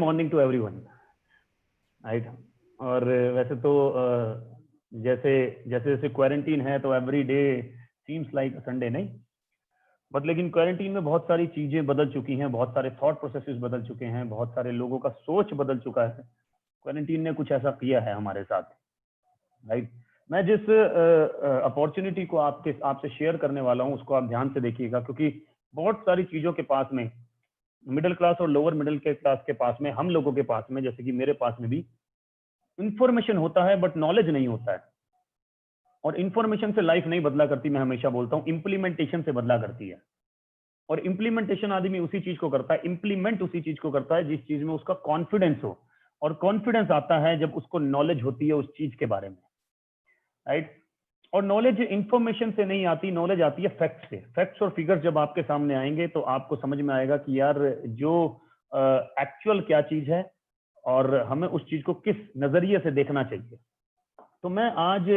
Morning to everyone, right. और वैसे तो जैसे जैसे जैसे क्वारंटीन है तो every day seems like Sunday, नहीं बट लेकिन क्वारंटीन में बहुत सारी चीजें बदल चुकी हैं, बहुत सारे थॉट प्रोसेसेस बदल चुके हैं, बहुत सारे लोगों का सोच बदल चुका है। क्वारंटीन ने कुछ ऐसा किया है हमारे साथ, राइट। मैं जिस अपॉर्चुनिटी को आपसे शेयर करने वाला हूं उसको आप ध्यान से देखिएगा, क्योंकि बहुत सारी चीजों के पास में, मिडिल क्लास और लोअर मिडिल क्लास के पास में, हम लोगों के पास में, जैसे कि मेरे पास में भी इंफॉर्मेशन होता है बट नॉलेज नहीं होता है। और इंफॉर्मेशन से लाइफ नहीं बदला करती, मैं हमेशा बोलता हूं, इंप्लीमेंटेशन से बदला करती है। और इंप्लीमेंटेशन आदमी उसी चीज को करता है, इंप्लीमेंट उसी चीज को करता है जिस चीज में उसका कॉन्फिडेंस हो। और कॉन्फिडेंस आता है जब उसको नॉलेज होती है उस चीज के बारे में, राइट। और नॉलेज इंफॉर्मेशन से नहीं आती, नॉलेज आती है फैक्ट से। फैक्ट्स और फिगर्स जब आपके सामने आएंगे तो आपको समझ में आएगा कि यार जो एक्चुअल क्या चीज है और हमें उस चीज को किस नजरिए से देखना चाहिए। तो मैं आज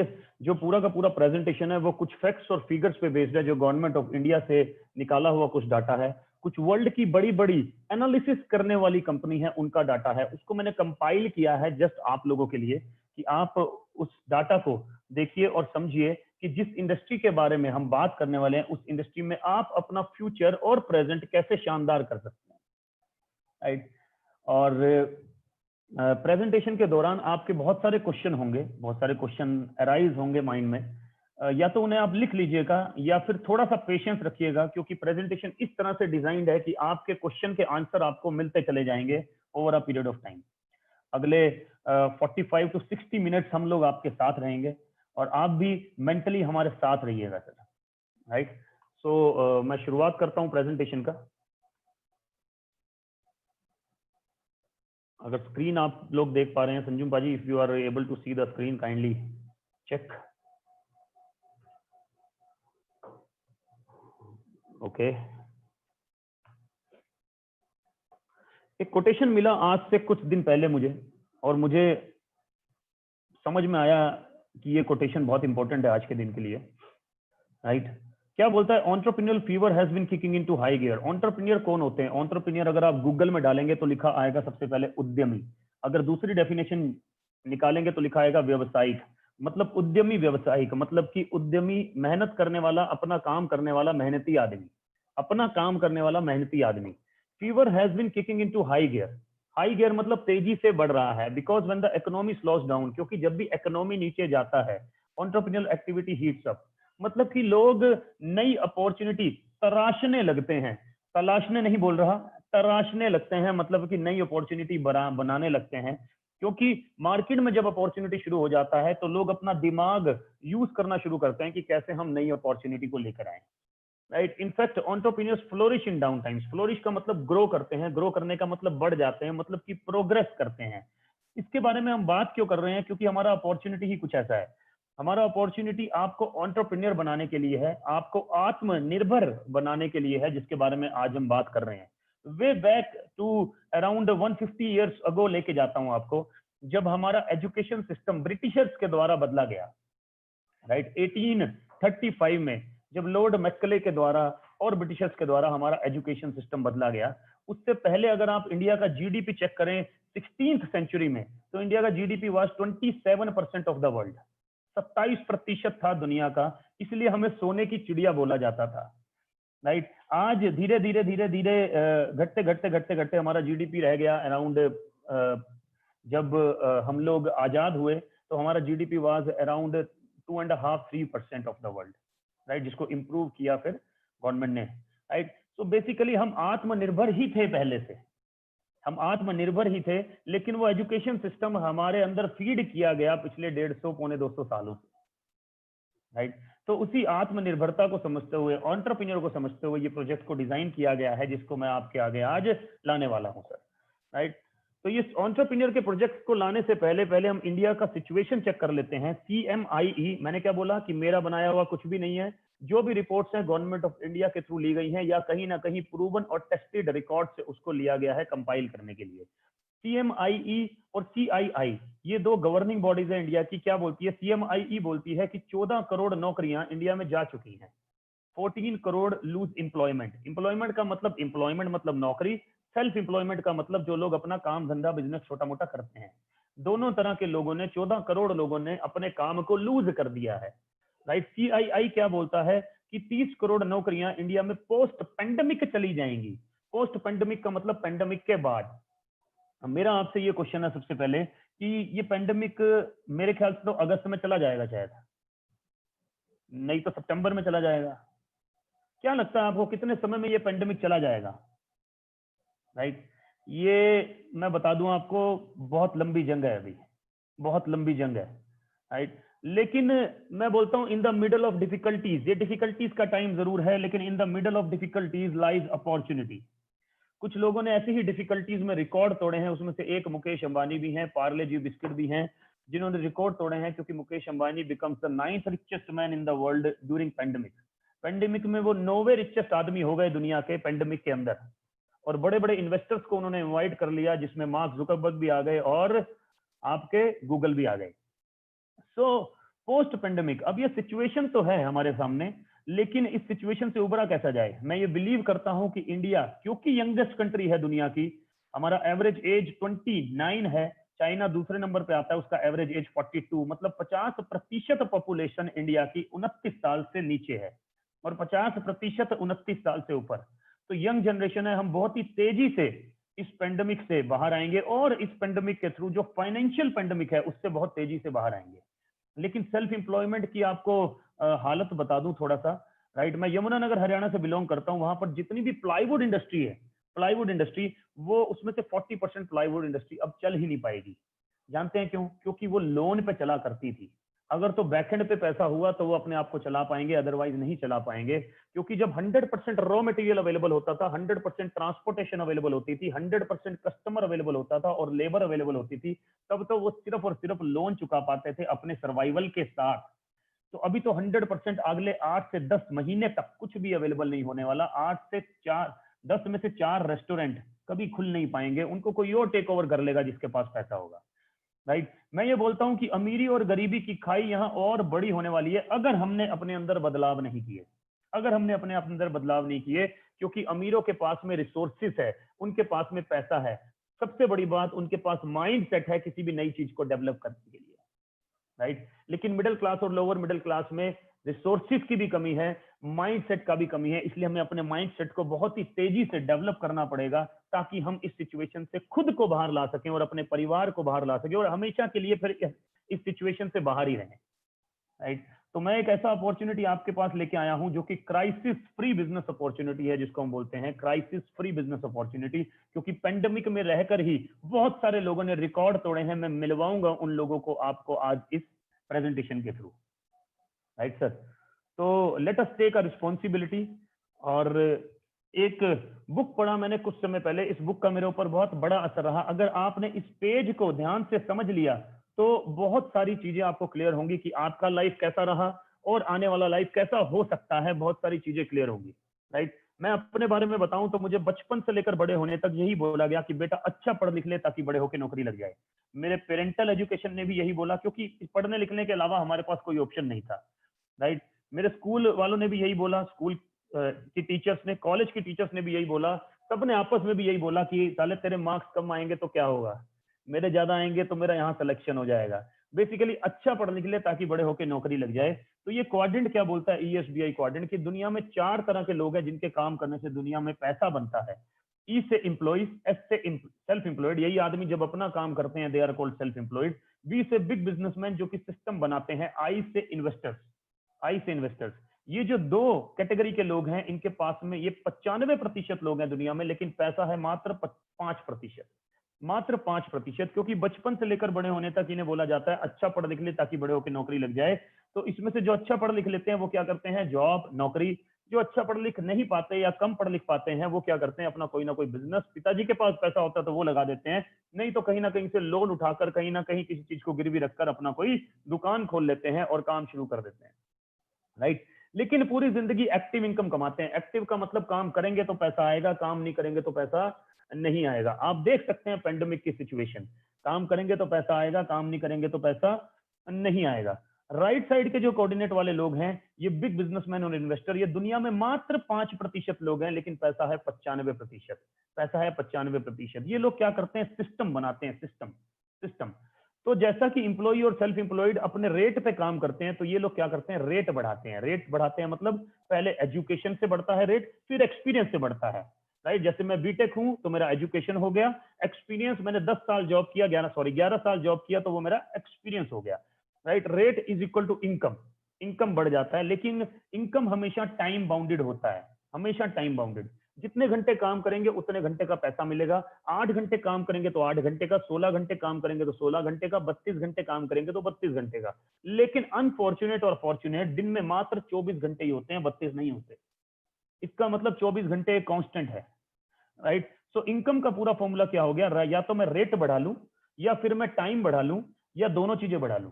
जो पूरा का पूरा प्रेजेंटेशन है वो कुछ फैक्ट्स और फिगर्स पे बेस्ड है, जो गवर्नमेंट ऑफ इंडिया से निकाला हुआ कुछ डाटा है, कुछ वर्ल्ड की बड़ी बड़ी एनालिसिस करने वाली कंपनी है उनका डाटा है, उसको मैंने कंपाइल किया है जस्ट आप लोगों के लिए कि आप उस डाटा को देखिए और समझिए कि जिस इंडस्ट्री के बारे में हम बात करने वाले हैं उस इंडस्ट्री में आप अपना फ्यूचर और प्रेजेंट कैसे शानदार कर सकते हैं, राइट। और प्रेजेंटेशन के दौरान आपके बहुत सारे क्वेश्चन होंगे, बहुत सारे क्वेश्चन अराइज होंगे माइंड में, या तो उन्हें आप लिख लीजिएगा या फिर थोड़ा सा पेशेंस रखिएगा, क्योंकि प्रेजेंटेशन इस तरह से डिजाइंड है कि आपके क्वेश्चन के आंसर आपको मिलते चले जाएंगे over a period of time. अगले 45 to 60 मिनट्स हम लोग आपके साथ रहेंगे और आप भी मेंटली हमारे साथ रहिएगा सर, राइट। सो मैं शुरुआत करता हूं प्रेजेंटेशन का। अगर स्क्रीन आप लोग देख पा रहे हैं, संजुम पाजी, if you are able to see the screen kindly check. Okay, एक कोटेशन मिला आज से कुछ दिन पहले मुझे, और मुझे समझ में आया कि ये कोटेशन बहुत इंपॉर्टेंट है आज के दिन के लिए, राइट। क्या बोलता है? Entrepreneur fever has been kicking into high gear. Entrepreneur कौन होते हैं? एंटरप्रेन्योर अगर आप गूगल में डालेंगे तो लिखा आएगा सबसे पहले उद्यमी। अगर दूसरी डेफिनेशन निकालेंगे तो लिखा आएगा व्यवसायिक। मतलब उद्यमी व्यवसायिक मतलब कि उद्यमी मेहनत करने वाला, अपना काम करने वाला मेहनती आदमी, अपना काम करने वाला मेहनती आदमी। Fever has been kicking into high gear. High gear मतलब तेजी से बढ़ रहा है, because when the economy slows down, क्योंकि जब भी इकोनॉमी नीचे जाता है एंटरप्रेन्योर एक्टिविटी हीट्स अप। मतलब कि लोग नई अपॉर्चुनिटी तराशने लगते हैं, तलाशने नहीं बोल रहा, तराशने लगते हैं, मतलब कि नई अपॉर्चुनिटी बनाने लगते हैं। क्योंकि मार्केट में जब अपॉर्चुनिटी शुरू हो जाता है तो लोग अपना दिमाग यूज करना शुरू करते हैं कि कैसे हम नई अपॉर्चुनिटी को लेकर आए, राइट। इनफैक्ट एंटरप्रेन्योर्स फ्लोरिश इन डाउन टाइम्स। फ्लोरिश का मतलब ग्रो करते हैं, ग्रो करने का मतलब बढ़ जाते हैं, मतलब कि प्रोग्रेस करते हैं। इसके बारे में हम बात क्यों कर रहे हैं? क्योंकि हमारा अपॉर्चुनिटी ही कुछ ऐसा है। हमारा अपॉर्चुनिटी आपको एंटरप्रेन्योर बनाने के लिए है, आपको आत्मनिर्भर बनाने के लिए है, जिसके बारे में आज हम बात कर रहे हैं। Way back to around 150 years ago लेके जाता हूं आपको, जब हमारा एजुकेशन सिस्टम ब्रिटिशर्स के द्वारा बदला गया, राइट। 1835 में जब लॉर्ड मैकले के द्वारा और ब्रिटिशर्स के द्वारा हमारा एजुकेशन सिस्टम बदला गया। उससे पहले अगर आप इंडिया का जीडीपी चेक करें 16th सेंचुरी में, तो इंडिया का GDP was 27% of the world, 27% था दुनिया का। इसलिए हमें सोने की चिड़िया बोला जाता था, राइट। आज धीरे धीरे धीरे धीरे घटते घटते घटते घटते हमारा जीडीपी रह गया अराउंड, जब हम लोग आजाद हुए तो हमारा GDP was around 2.5-3% of the world, right, जिसको इम्प्रूव किया फिर गवर्नमेंट ने, राइट। सो बेसिकली हम आत्मनिर्भर ही थे, पहले से हम आत्मनिर्भर ही थे, लेकिन वो एजुकेशन सिस्टम हमारे अंदर फीड किया गया पिछले 150-200 सालों से, राइट। तो उसी आत्मनिर्भरता को समझते हुए, एंटरप्रेन्योर को समझते हुए ये प्रोजेक्ट को डिजाइन किया गया है, जिसको मैं आपके आगे आज लाने वाला हूं सर, राइट। तो ये एंटरप्रेन्योर के प्रोजेक्ट को लाने से पहले पहले हम इंडिया का सिचुएशन चेक कर लेते हैं। CMIE, मैंने क्या बोला कि मेरा बनाया हुआ कुछ भी नहीं है, जो भी रिपोर्ट्स हैं गवर्नमेंट ऑफ इंडिया के थ्रू ली गई हैं, या कहीं ना कहीं प्रूवन और टेस्टेड रिकॉर्ड से उसको लिया गया है कंपाइल करने के लिए। CMIE और CII ये दो गवर्निंग बॉडीज है इंडिया की। क्या बोलती है? CMIE बोलती है कि 14 करोड़ नौकरियां इंडिया में जा चुकी हैं, 14 करोड़ लूज एम्प्लॉयमेंट। एम्प्लॉयमेंट का मतलब, एम्प्लॉयमेंट मतलब नौकरी, सेल्फ एम्प्लॉयमेंट का मतलब जो लोग अपना काम धंधा बिजनेस छोटा मोटा करते हैं। दोनों तरह के लोगों ने 14 करोड़ लोगों ने अपने काम को लूज कर दिया है। राइट, सीआईआई क्या बोलता है कि 30 करोड़ नौकरियां इंडिया में पोस्ट पेंडेमिक चली जाएंगी। पोस्ट पेंडेमिक का मतलब पेंडेमिक के बाद। मेरा आपसे ये क्वेश्चन है सबसे पहले कि ये पेंडेमिक मेरे ख्याल से तो अगस्त में चला जाएगा शायद, नहीं तो सितंबर में चला जाएगा। क्या लगता है आपको कितने समय में ये पेंडेमिक चला जाएगा? राइट, ये मैं बता दूं आपको, बहुत लंबी जंग है, अभी बहुत लंबी जंग है। राइट, लेकिन मैं बोलता हूं in the middle of difficulties, ये डिफिकल्टीज का टाइम जरूर है, लेकिन in the middle of difficulties lies opportunity. कुछ लोगों ने ऐसे ही डिफिकल्टीज में रिकॉर्ड तोड़े हैं, उसमें से एक मुकेश अंबानी भी हैं, पार्ले जी बिस्किट भी हैं, जिन्होंने रिकॉर्ड तोड़े हैं, क्योंकि Mukesh Ambani becomes the 9th richest man in the world during pandemic. Pandemic में वो 9वें रिचेस्ट आदमी हो गए दुनिया के पेंडेमिक के अंदर, और बड़े बड़े इन्वेस्टर्स को उन्होंने इनवाइट कर लिया, जिसमें मार्क जुकरबर्ग भी आ गए और आपके गूगल भी आ गए। सो पोस्ट पेंडेमिक अब ये सिचुएशन तो है हमारे सामने, लेकिन इस सिचुएशन से उबरा कैसा जाए? मैं ये बिलीव करता हूं कि इंडिया, क्योंकि यंगेस्ट कंट्री है दुनिया की, हमारा एवरेज एज 29 है, चाइना दूसरे नंबर पे आता है, उसका एवरेज एज 42, मतलब 50% पॉपुलेशन इंडिया की 29 साल से नीचे है और 50% 29 साल से ऊपर। तो यंग जनरेशन है, हम बहुत ही तेजी से इस पेंडेमिक से बाहर आएंगे, और इस पेंडेमिक के थ्रू जो फाइनेंशियल पेंडेमिक है उससे बहुत तेजी से बाहर आएंगे। लेकिन सेल्फ एम्प्लॉयमेंट की आपको हालत बता दूं थोड़ा सा। राइट, मैं यमुनानगर हरियाणा से बिलोंग करता हूं, वहां पर जितनी भी प्लाईवुड इंडस्ट्री है, प्लाईवुड इंडस्ट्री, वो उसमें से 40% प्लाईवुड इंडस्ट्री अब चल ही नहीं पाएगी। जानते हैं क्यों? क्योंकि वो लोन पे चला करती थी। अगर तो बैकएंड पे पैसा हुआ तो वो अपने आप को चला पाएंगे, अदरवाइज नहीं चला पाएंगे। क्योंकि जब 100% रॉ मटेरियल अवेलेबल होता था, 100% ट्रांसपोर्टेशन अवेलेबल होती थी, 100% कस्टमर अवेलेबल होता था और लेबर अवेलेबल होती थी, तब तो वो सिर्फ और सिर्फ लोन चुका पाते थे अपने सर्वाइवल के साथ। तो अभी तो 100% अगले 8 से 10 महीने तक कुछ भी अवेलेबल नहीं होने वाला। 8 से 4, 10 में से 4 रेस्टोरेंट कभी खुल नहीं पाएंगे, उनको कोई और टेक ओवर कर लेगा जिसके पास पैसा होगा। राइट, मैं ये बोलता हूं कि अमीरी और गरीबी की खाई यहां और बड़ी होने वाली है, अगर हमने अपने अंदर बदलाव नहीं किए, अगर हमने अपने अंदर बदलाव नहीं किए। क्योंकि अमीरों के पास में रिसोर्सेस है, उनके पास में पैसा है, सबसे बड़ी बात उनके पास माइंड सेट है किसी भी नई चीज को डेवलप करने के लिए। राइट, लेकिन मिडिल क्लास और लोअर मिडिल क्लास में रिसोर्सेज की भी कमी है, माइंडसेट का भी कमी है। इसलिए हमें अपने माइंडसेट को बहुत ही तेजी से डेवलप करना पड़ेगा, ताकि हम इस सिचुएशन से खुद को बाहर ला सकें और अपने परिवार को बाहर ला सकें, और हमेशा के लिए फिर इस सिचुएशन से बाहर ही रहें। राइट, तो मैं एक ऐसा अपॉर्चुनिटी आपके पास लेके आया हूं जो कि क्राइसिस फ्री बिजनेस अपॉर्चुनिटी है, जिसको हम बोलते हैं क्राइसिस फ्री बिजनेस अपॉर्चुनिटी। क्योंकि पेंडेमिक में रहकर ही बहुत सारे लोगों ने रिकॉर्ड तोड़े हैं। मैं मिलवाऊंगा उन लोगों को आपको आज इस प्रेजेंटेशन के थ्रू। राइट सर, तो let us take a responsibility. और एक बुक पढ़ा मैंने कुछ समय पहले, इस बुक का मेरे ऊपर बहुत बड़ा असर रहा। अगर आपने इस पेज को ध्यान से समझ लिया तो बहुत सारी चीजें आपको क्लियर होंगी कि आपका लाइफ कैसा रहा और आने वाला लाइफ कैसा हो सकता है। बहुत सारी चीजें क्लियर होंगी। राइट, मैं अपने बारे में बताऊं तो मुझे बचपन से लेकर बड़े होने तक यही बोला गया कि बेटा अच्छा पढ़ लिख ले ताकि बड़े होकर नौकरी लग जाए। मेरे पेरेंटल एजुकेशन ने भी यही बोला, क्योंकि पढ़ने लिखने के अलावा हमारे पास कोई ऑप्शन नहीं था। राइट, मेरे स्कूल वालों ने भी यही बोला, स्कूल की टीचर्स ने, कॉलेज की टीचर्स ने भी यही बोला, सबने आपस में भी यही बोला कि साले तेरे मार्क्स कम आएंगे तो क्या होगा, मेरे ज्यादा आएंगे तो मेरा यहाँ सिलेक्शन हो जाएगा। बेसिकली अच्छा पढ़ लिख ले ताकि बड़े होकर नौकरी लग जाए। तो ये क्वाड्रेंट क्या बोलता है, ईएसबीआई क्वाड्रेंट, कि दुनिया में 4 तरह के लोग हैं जिनके काम करने से दुनिया में पैसा बनता है। ई से एम्प्लॉइज, एस से सेल्फ एम्प्लॉयड, यही आदमी जब अपना काम करते हैं they are called self employed. B से बिग बिजनेसमैन जो कि सिस्टम बनाते हैं। आई से इन्वेस्टर्स, आई से इन्वेस्टर्स। ये जो 2 कैटेगरी के लोग हैं, इनके पास में ये 95% लोग हैं दुनिया में, लेकिन पैसा है मात्र 5%, मात्र 5%। क्योंकि बचपन से लेकर बड़े होने तक इन्हें बोला जाता है अच्छा पढ़ लिख ले ताकि बड़े होकर नौकरी लग जाए। तो इसमें से जो अच्छा पढ़ लिख लेते हैं वो क्या करते हैं, जॉब, नौकरी। जो अच्छा पढ़ लिख नहीं पाते या कम पढ़ लिख पाते हैं वो क्या करते हैं, अपना कोई ना कोई बिजनेस, पिताजी के पास पैसा होता है तो वो लगा देते हैं, नहीं तो कहीं ना कहीं से लोन उठाकर, कहीं ना कहीं किसी चीज को गिरवी रखकर अपना कोई दुकान खोल लेते हैं और काम शुरू कर देते हैं। राइट, लेकिन पूरी जिंदगी एक्टिव इनकम कमाते हैं। एक्टिव का मतलब काम करेंगे तो पैसा आएगा, काम नहीं करेंगे तो पैसा नहीं आएगा। आप देख सकते हैं पेंडेमिक की सिचुएशन, काम करेंगे तो पैसा आएगा, काम नहीं करेंगे तो पैसा नहीं आएगा। राइट साइड के जो कोऑर्डिनेट वाले लोग हैं, ये बिग बिजनेसमैन और इन्वेस्टर, ये दुनिया में मात्र 5% लोग हैं, लेकिन पैसा है 95%। पैसा है 95%। ये लोग क्या करते हैं, सिस्टम बनाते हैं, सिस्टम सिस्टम। तो जैसा कि इंप्लॉई और सेल्फ इंप्लॉयड अपने रेट पे काम करते हैं, तो ये लोग क्या करते हैं, रेट बढ़ाते हैं। रेट बढ़ाते हैं मतलब पहले एजुकेशन से बढ़ता है रेट, फिर एक्सपीरियंस से बढ़ता है, राइट। जैसे मैं बीटेक हूं तो मेरा एजुकेशन हो गया, एक्सपीरियंस मैंने 10 साल जॉब किया, 11 साल जॉब किया, तो वो मेरा एक्सपीरियंस हो गया, right. Rate is equal to income, income बढ़ जाता है, लेकिन इनकम हमेशा टाइम बाउंडेड होता है, हमेशा टाइम बाउंडेड। जितने घंटे काम करेंगे उतने घंटे का पैसा मिलेगा। 8 घंटे काम करेंगे तो 8 घंटे का, 16 घंटे काम करेंगे तो 16 घंटे का, 32 घंटे काम करेंगे तो 32 घंटे का। लेकिन अनफॉर्चुनेट और फॉर्चुनेट, दिन में मात्र 24 घंटे ही होते हैं, 32 नहीं होते। इसका मतलब 24 घंटे कांस्टेंट है, राइट। सो इनकम का पूरा फॉर्मूला क्या हो गया, या तो मैं रेट बढ़ा लूं, या फिर मैं टाइम बढ़ा लूं, या दोनों चीजें बढ़ा लूं।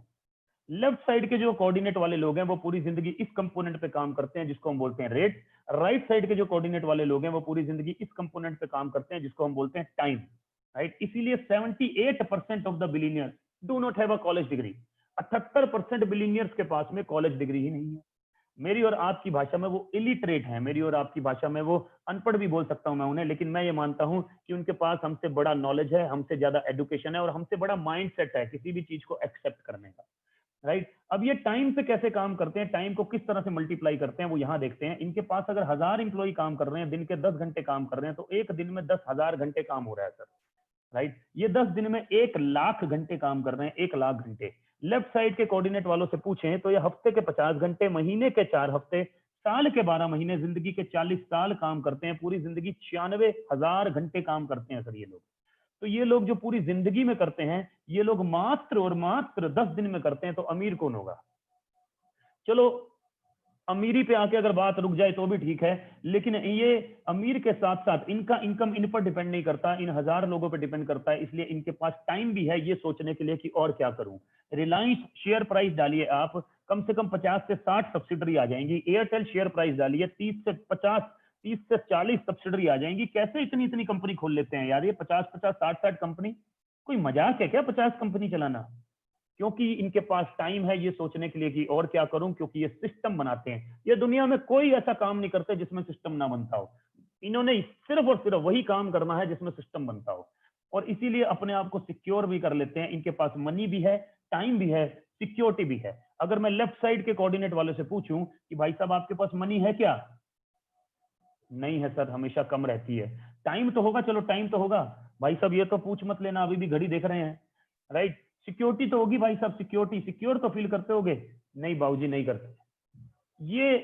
लेफ्ट साइड के जो कोऑर्डिनेट वाले लोग हैं, वो पूरी जिंदगी इस कंपोनेंट पे काम करते हैं जिसको हम बोलते हैं रेट। राइट साइड के जो कोऑर्डिनेट वाले लोग हैं, वो पूरी जिंदगी इस कंपोनेंट पे काम करते हैं जिसको हम बोलते हैं टाइम, राइट। इसीलिए 78% of the billionaires do not have a college degree. 78% billionaires के पास में कॉलेज डिग्री ही नहीं है। मेरी और आपकी भाषा में वो इलिटरेट है, मेरी और आपकी भाषा में वो अनपढ़ भी बोल सकता हूं मैं उन्हें, लेकिन मैं ये मानता हूं कि उनके पास हमसे बड़ा नॉलेज है, हमसे ज्यादा एजुकेशन है, और हमसे बड़ा माइंड सेट है किसी भी चीज को एक्सेप्ट करने का, राइट। अब ये टाइम पे कैसे काम करते हैं, टाइम को किस तरह से मल्टीप्लाई करते हैं, वो यहां देखते हैं। इनके पास अगर 1000 इंप्लॉई काम कर रहे हैं, दिन के 10 घंटे काम कर रहे हैं, तो एक दिन में 10,000 घंटे काम हो रहा है सर, राइट। ये 10 दिन में 1,00,000 घंटे काम कर रहे हैं, 1,00,000 घंटे। लेफ्ट साइड के कोऑर्डिनेट वालों से पूछें तो ये हफ्ते के 50 घंटे, महीने के 4 हफ्ते, साल के 12 महीने, जिंदगी के 40 साल काम करते हैं। पूरी जिंदगी 96,000 घंटे काम करते हैं सर ये लोग। तो ये लोग जो पूरी जिंदगी में करते हैं, ये लोग मात्र और मात्र 10 दिन में करते हैं। तो अमीर कौन होगा? चलो अमीरी पे आके अगर बात रुक जाए तो भी ठीक है, लेकिन ये अमीर के साथ साथ इनका इनकम इन पर डिपेंड नहीं करता, इन 1000 लोगों पर डिपेंड करता है। इसलिए इनके पास टाइम भी है ये सोचने के लिए कि और क्या करूं। रिलायंस शेयर प्राइस डालिए आप, कम से कम 50 से 60 सब्सिडरी आ जाएंगी। एयरटेल शेयर प्राइस डालिए, 30 से 50, 30 से 40 सब्सिडरी आ जाएंगी। कैसे इतनी इतनी कंपनी खोल लेते हैं यार ये 50-50, 60-60 कंपनी? कोई मजाक है क्या 50 कंपनी चलाना? क्योंकि इनके पास टाइम है ये सोचने के लिए कि और क्या करूं, क्योंकि ये सिस्टम बनाते हैं। ये दुनिया में कोई ऐसा काम नहीं करते जिसमें सिस्टम ना बनता हो। इन्होंने सिर्फ और सिर्फ वही काम करना है जिसमें सिस्टम बनता हो, और इसीलिए अपने आप को सिक्योर भी कर लेते हैं। इनके पास मनी भी है, टाइम भी है, सिक्योरिटी भी है। अगर मैं लेफ्ट साइड के कोऑर्डिनेट वाले से पूछूं कि भाई साहब आपके पास मनी है क्या, नहीं है सर, हमेशा कम रहती है। टाइम तो होगा, चलो टाइम तो होगा भाई साहब, ये तो पूछ मत लेना, अभी भी घड़ी देख रहे हैं, राइट। सिक्योरिटी तो होगी भाई साहब, सिक्योरिटी, सिक्योर तो फील करते होगे, नहीं बाबूजी नहीं करते। ये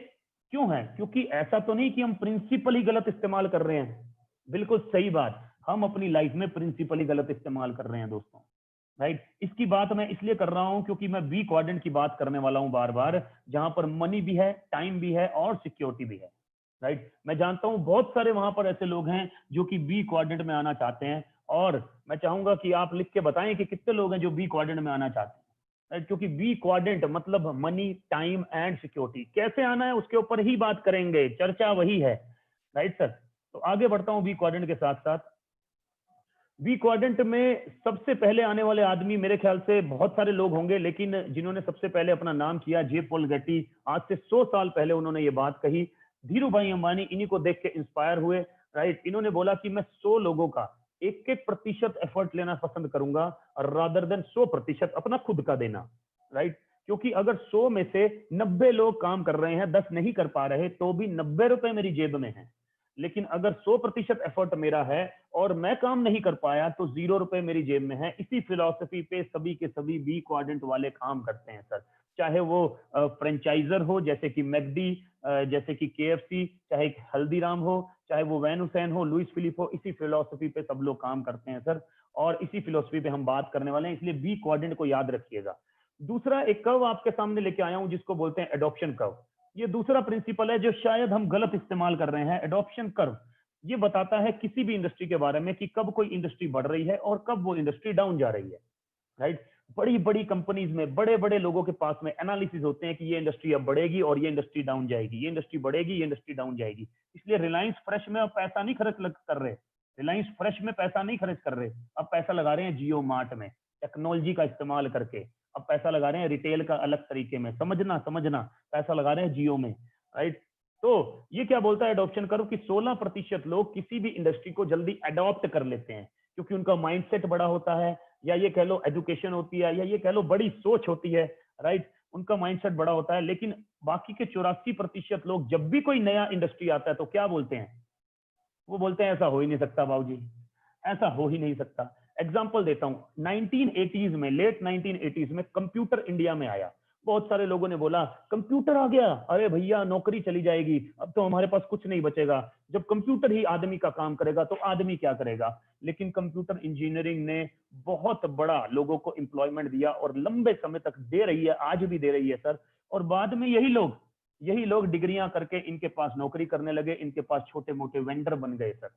क्यों है? क्योंकि ऐसा तो नहीं कि हम प्रिंसिपल ही गलत इस्तेमाल कर रहे हैं, बिल्कुल सही बात, हम अपनी लाइफ में प्रिंसिपल ही गलत इस्तेमाल कर रहे हैं दोस्तों, राइट। इसकी बात मैं इसलिए कर रहा हूं क्योंकि मैं बी क्वाड्रेंट की बात करने वाला हूं बार बार, जहां पर मनी भी है, टाइम भी है, और सिक्योरिटी भी है, राइट। मैं जानता हूं बहुत सारे वहां पर ऐसे लोग हैं जो कि बी क्वाड्रेंट में आना चाहते हैं, और मैं चाहूंगा कि आप लिख के बताएं कि कितने लोग हैं जो बी क्वाड्रेंट में आना चाहते हैं, राइट। क्योंकि बी क्वाड्रेंट मतलब मनी, टाइम एंड सिक्योरिटी। कैसे आना है उसके ऊपर ही बात करेंगे, चर्चा वही है, राइट सर। तो आगे बढ़ता हूं बी क्वाड्रेंट के साथ साथ। बी क्वाड्रेंट में सबसे पहले आने वाले आदमी मेरे ख्याल से बहुत सारे लोग होंगे, लेकिन जिन्होंने सबसे पहले अपना नाम किया, जे पॉल गेटी। आज से 100 साल पहले उन्होंने ये बात कही। धीरू भाई अंबानी इन्हीं को देख के इंस्पायर हुए, राइट। इन्होंने बोला कि मैं 100 लोगों का 1-1% एफर्ट लेना पसंद करूंगा, रादर देन 100% अपना खुद का देना, राइट। क्योंकि अगर 100 में से 90 लोग काम कर रहे हैं, 10 नहीं कर पा रहे, तो भी 90 रुपए मेरी जेब में है। लेकिन अगर 100% एफर्ट मेरा है और मैं काम नहीं कर पाया, तो 0 रुपए मेरी जेब में है। इसी फिलॉसफी पे सभी के सभी बी क्वाड्रेंट वाले काम करते हैं सर। चाहे वो फ्रेंचाइजर हो जैसे कि मैकडी, जैसे कि केएफसी, चाहे हल्दीराम हो, चाहे वो वैन हुसैन हो, लुइस फिलिप हो, इसी फिलॉसफी पे सब लोग काम करते हैं सर। और इसी फिलॉसफी पे हम बात करने वाले हैं, इसलिए बी क्वाड्रेंट को याद रखिएगा। दूसरा एक कर्व आपके सामने लेके आया हूं जिसको बोलते हैं एडॉप्शन कर्व। ये दूसरा प्रिंसिपल है जो शायद हम गलत इस्तेमाल कर रहे हैं। एडॉप्शन कर्व ये बताता है किसी भी इंडस्ट्री के बारे में कि कब कोई इंडस्ट्री बढ़ रही है और कब वो इंडस्ट्री डाउन जा रही है, राइट। बड़ी बड़ी कंपनीज में बड़े बड़े लोगों के पास में एनालिसिस होते हैं कि ये इंडस्ट्री अब बढ़ेगी और ये इंडस्ट्री डाउन जाएगी, ये इंडस्ट्री बढ़ेगी, ये इंडस्ट्री डाउन जाएगी। इसलिए रिलायंस फ्रेश में अब पैसा नहीं खर्च कर रहे, रिलायंस फ्रेश में पैसा नहीं खर्च कर रहे, अब पैसा लगा रहे हैं जियो मार्ट में, टेक्नोलॉजी का इस्तेमाल करके। अब पैसा लगा रहे हैं रिटेल का अलग तरीके में, समझना पैसा लगा रहे हैं जियो में, राइट। तो ये क्या बोलता है एडॉप्शन कर्व कि 16% लोग किसी भी इंडस्ट्री को जल्दी अडॉप्ट कर लेते हैं क्योंकि उनका माइंडसेट बड़ा होता है, या ये कह लो एजुकेशन होती है, या ये कह लो बड़ी सोच होती है, राइट। उनका माइंडसेट बड़ा होता है। लेकिन बाकी के 84% लोग जब भी कोई नया इंडस्ट्री आता है तो क्या बोलते हैं, वो बोलते हैं ऐसा हो ही नहीं सकता बाबूजी, ऐसा हो ही नहीं सकता। एग्जाम्पल देता हूं, 1980s में, लेट 1980s में कंप्यूटर इंडिया में आया। बहुत सारे लोगों ने बोला कंप्यूटर आ गया, अरे भैया नौकरी चली जाएगी, अब तो हमारे पास कुछ नहीं बचेगा, जब कंप्यूटर ही आदमी का काम करेगा तो आदमी क्या करेगा। लेकिन कंप्यूटर इंजीनियरिंग ने बहुत बड़ा लोगों को एम्प्लॉयमेंट दिया और लंबे समय तक दे रही है, आज भी दे रही है सर। और बाद में यही लोग डिग्रियां करके इनके पास नौकरी करने लगे, इनके पास छोटे मोटे वेंडर बन गए सर।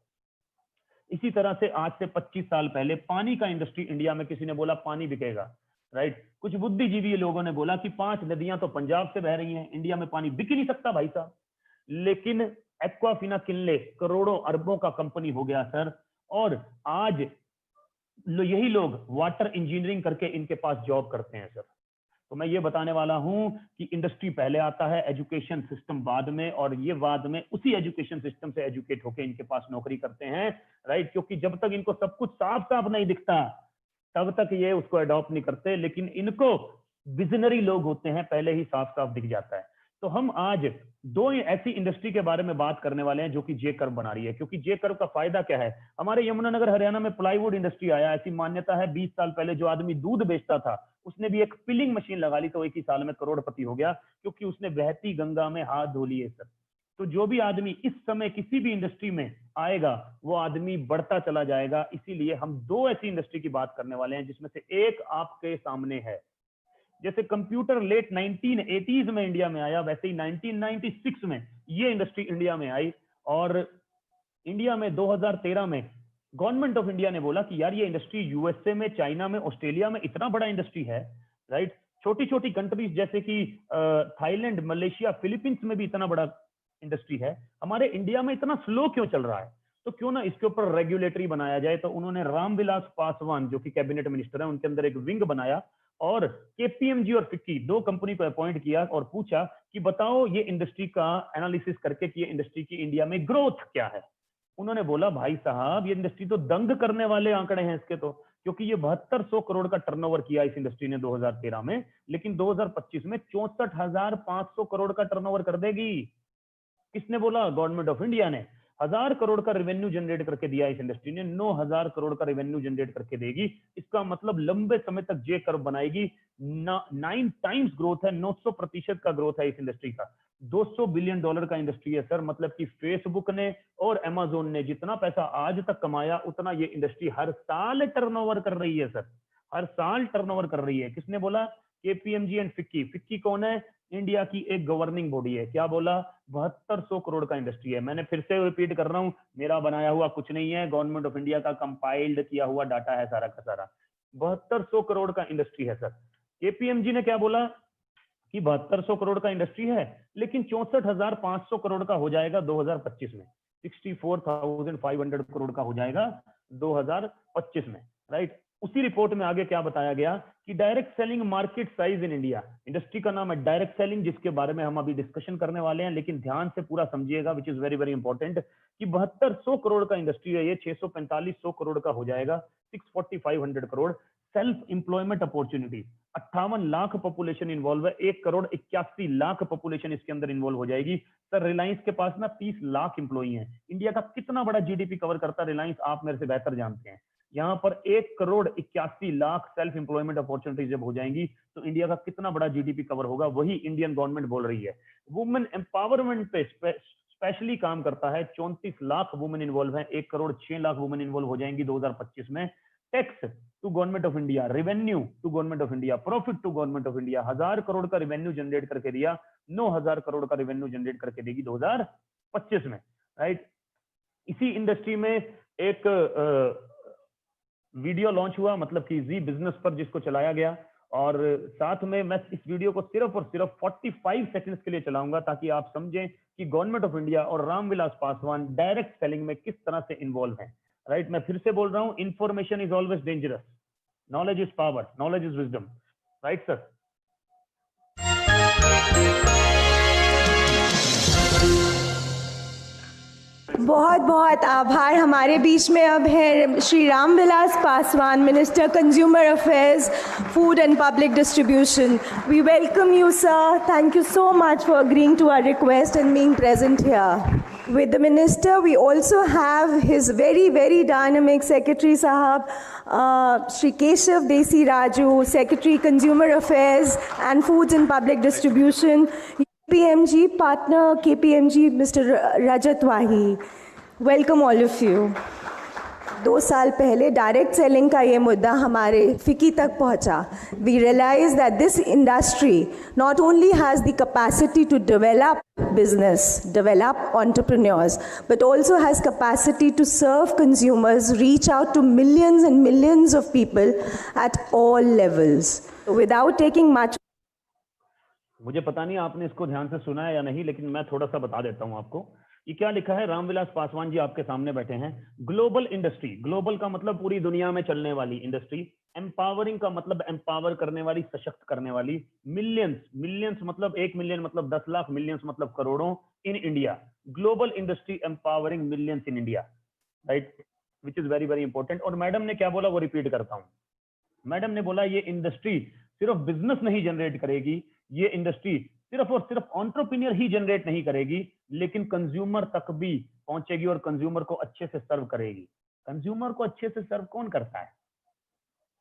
इसी तरह से आज से 25 साल पहले पानी का इंडस्ट्री इंडिया में, किसी ने बोला पानी बिकेगा, राइट। कुछ बुद्धिजीवी लोगों ने बोला कि 5 नदियां तो पंजाब से बह रही हैं, इंडिया में पानी बिक ही नहीं सकता भाई साहब। लेकिन एक्वाफिना किनले करोड़ों अरबों का कंपनी हो गया सर, और आज यही लोग वाटर इंजीनियरिंग करके इनके पास जॉब करते हैं सर। तो मैं ये बताने वाला हूं कि इंडस्ट्री पहले आता है, एजुकेशन सिस्टम बाद में, और ये बाद में उसी एजुकेशन सिस्टम से एजुकेट होकर इनके पास नौकरी करते हैं, राइट। क्योंकि जब तक इनको सब कुछ साफ साफ नहीं दिखता तब तक ये उसको अडॉप्ट नहीं करते, लेकिन इनको विजनरी लोग होते हैं, पहले ही साफ साफ दिख जाता है। तो हम आज दो ऐसी इंडस्ट्री के बारे में बात करने वाले हैं जो कि जे कर्व बना रही है। क्योंकि जे कर्व का फायदा क्या है, हमारे यमुनानगर हरियाणा में प्लाईवुड इंडस्ट्री आया, ऐसी मान्यता है 20 साल पहले जो आदमी दूध बेचता था उसने भी एक पिलिंग मशीन लगा ली तो एक ही साल में करोड़पति हो गया, क्योंकि उसने बहती गंगा में हाथ धो लिए सर। तो जो भी आदमी इस समय किसी भी इंडस्ट्री में आएगा वो आदमी बढ़ता चला जाएगा। इसीलिए हम दो ऐसी इंडस्ट्री की बात करने वाले हैं जिसमें से एक आपके सामने है। जैसे कंप्यूटर लेट 1980s में इंडिया में आया, वैसे ही 1996 में ये इंडस्ट्री इंडिया में आई। और इंडिया में 2013 में गवर्नमेंट ऑफ इंडिया ने बोला कि यार ये इंडस्ट्री यूएसए में, चाइना में, ऑस्ट्रेलिया में इतना बड़ा इंडस्ट्री है, राइट। छोटी छोटी कंट्रीज जैसे कि थाईलैंड, मलेशिया, फिलीपींस में भी इतना बड़ा इंडस्ट्री है, हमारे इंडिया में इतना स्लो क्यों चल रहा है। तो क्यों ना इसके ऊपर रेगुलेटरी बनाया जाए। तो उन्होंने रामविलास पासवान जो कि कैबिनेट मिनिस्टर है, उनके अंदर एक विंग बनाया और केपीएमजी और फिक्की दो कंपनी को अपॉइंट किया और पूछा कि बताओ ये इंडस्ट्री का एनालिसिस करके कि ये इंडस्ट्री की इंडिया में ग्रोथ क्या है। उन्होंने बोला भाई साहब ये इंडस्ट्री तो दंग करने वाले आंकड़े हैं इसके तो, क्योंकि ये 7200 करोड़ का टर्नओवर किया इस इंडस्ट्री ने 2013 में, लेकिन 2025 में 64,500 करोड़ का टर्नओवर कर देगी। किसने बोला? गवर्नमेंट ऑफ इंडिया ने। 1000 करोड़ का रेवेन्यू जनरेट करके दिया इस इंडस्ट्री ने, 9000 करोड़ का रेवेन्यू जनरेट करके देगी। इसका मतलब लंबे समय तक जे कर्व बनाएगी। 9 टाइम्स ग्रोथ है, 900% का ग्रोथ है इस इंडस्ट्री का। $200 बिलियन का इंडस्ट्री है सर। मतलब कि फेसबुक ने और अमेजोन ने जितना पैसा आज तक कमाया उतना ये इंडस्ट्री हर साल टर्नओवर कर रही है सर, हर साल टर्नओवर कर रही है। किसने बोला? KPMG and FICCI. फिक्की कौन है? इंडिया की एक गवर्निंग बॉडी है। क्या बोला? 7200 करोड़ का इंडस्ट्री है। मैंने फिर से रिपीट कर रहा हूं, मेरा बनाया हुआ कुछ नहीं है, गवर्नमेंट ऑफ इंडिया का कंपाइल्ड किया हुआ डाटा है सारा का सारा। 7200 करोड़ का इंडस्ट्री है सर। केपीएमजी ने क्या बोला कि 7200 करोड़ का इंडस्ट्री है, लेकिन 64,500 करोड़ का हो जाएगा 2025 में, 64,500 करोड़ का हो जाएगा 2025 में, राइट। उसी रिपोर्ट में आगे क्या बताया गया कि direct selling market size in India, industry का नाम है डायरेक्ट सेलिंग, जिसके बारे में हम अभी डिस्कशन करने वाले हैं, लेकिन ध्यान से पूरा समझिएगा, which is very very important, कि 7200 करोड़ का इंडस्ट्री है ये, 645 करोड़ का हो जाएगा 64500 crore. Self employment opportunity, 58 lakh population involve है, 1,81,00,000 पॉपुलेशन इसके अंदर इन्वॉल्व हो जाएगी। सर रिलायंस के पास ना 30 लाख इंप्लॉई हैं। इंडिया का कितना बड़ा जीडीपी कवर करता है रिलायंस, आप मेरे से बेहतर जानते हैं। यहाँ पर 1,81,00,000 सेल्फ इंप्लॉयमेंट अपॉर्चुनिटी जब हो जाएंगी तो इंडिया का कितना बड़ा जीडीपी कवर होगा, वही इंडियन गवर्नमेंट बोल रही है। वुमेन एम्पावरमेंट पे स्पेशली काम करता है, 34 लाख वुमेन इन्वॉल्व है, 1,06,00,000 वुमेन इन्वॉल्व हो जाएंगी 2025 में। Tax to government of India, revenue to government of India, profit to government of India, 1000 crore का रेवेन्यू जनरेट करके दिया, 9000 करोड़ का रेवेन्यू जनरेट करके देगी 2025 में, राइट। इसी इंडस्ट्री में एक वीडियो लॉन्च हुआ, मतलब कि जी बिजनेस पर, जिसको चलाया गया, और साथ में मैं इस वीडियो को सिर्फ और सिर्फ 45 सेकंड्स के लिए चलाऊंगा ताकि आप समझें कि गवर्नमेंट ऑफ इंडिया और रामविलास पासवान डायरेक्ट सेलिंग में किस तरह से इन्वॉल्व हैं, राइट। मैं फिर से बोल रहा हूं, information is always dangerous, knowledge is power, knowledge is wisdom. Right sir? बहुत बहुत आभार। हमारे बीच में अब है Shri Ram Vilas Paswan, minister consumer affairs, food and public distribution. We welcome you, sir. Thank you so much for agreeing to our request and being present here. With the Minister, we also have his very, very dynamic Secretary Sahab, Shri Keshav Desi Raju, Secretary Consumer Affairs and Foods and Public Distribution, KPMG partner, KPMG, Mr. Rajat Wahi. Welcome all of you. 2 साल पहले direct selling का ये मुद्दा हमारे फिकी तक पहुंचा. We realized that this industry not only has the capacity to develop business, develop entrepreneurs, but also has capacity to serve consumers, reach out to millions and millions of people at all levels. Without taking much. मुझे पता नहीं आपने इसको ध्यान से सुना है या नहीं, लेकिन मैं थोड़ा सा बता देता हूं आपको. ये क्या लिखा है? रामविलास पासवान जी आपके सामने बैठे हैं. ग्लोबल इंडस्ट्री, ग्लोबल का मतलब पूरी दुनिया में चलने वाली इंडस्ट्री. एम्पावरिंग का मतलब एम्पावर करने वाली, सशक्त करने वाली. मिलियंस, मिलियंस मतलब 1 मिलियन मतलब 10 लाख, मिलियंस मतलब करोड़ों. In India, global industry empowering millions in India, right, which is very very important. और मैडम ने क्या बोला वो रिपीट करता हूं. मैडम ने बोला ये इंडस्ट्री सिर्फ बिजनेस नहीं जनरेट करेगी, ये इंडस्ट्री सिर्फ और सिर्फ एंटरप्रेन्योर ही जनरेट नहीं करेगी, लेकिन कंज्यूमर तक भी पहुंचेगी और कंज्यूमर को अच्छे से सर्व करेगी. कंज्यूमर को अच्छे से सर्व कौन करता है?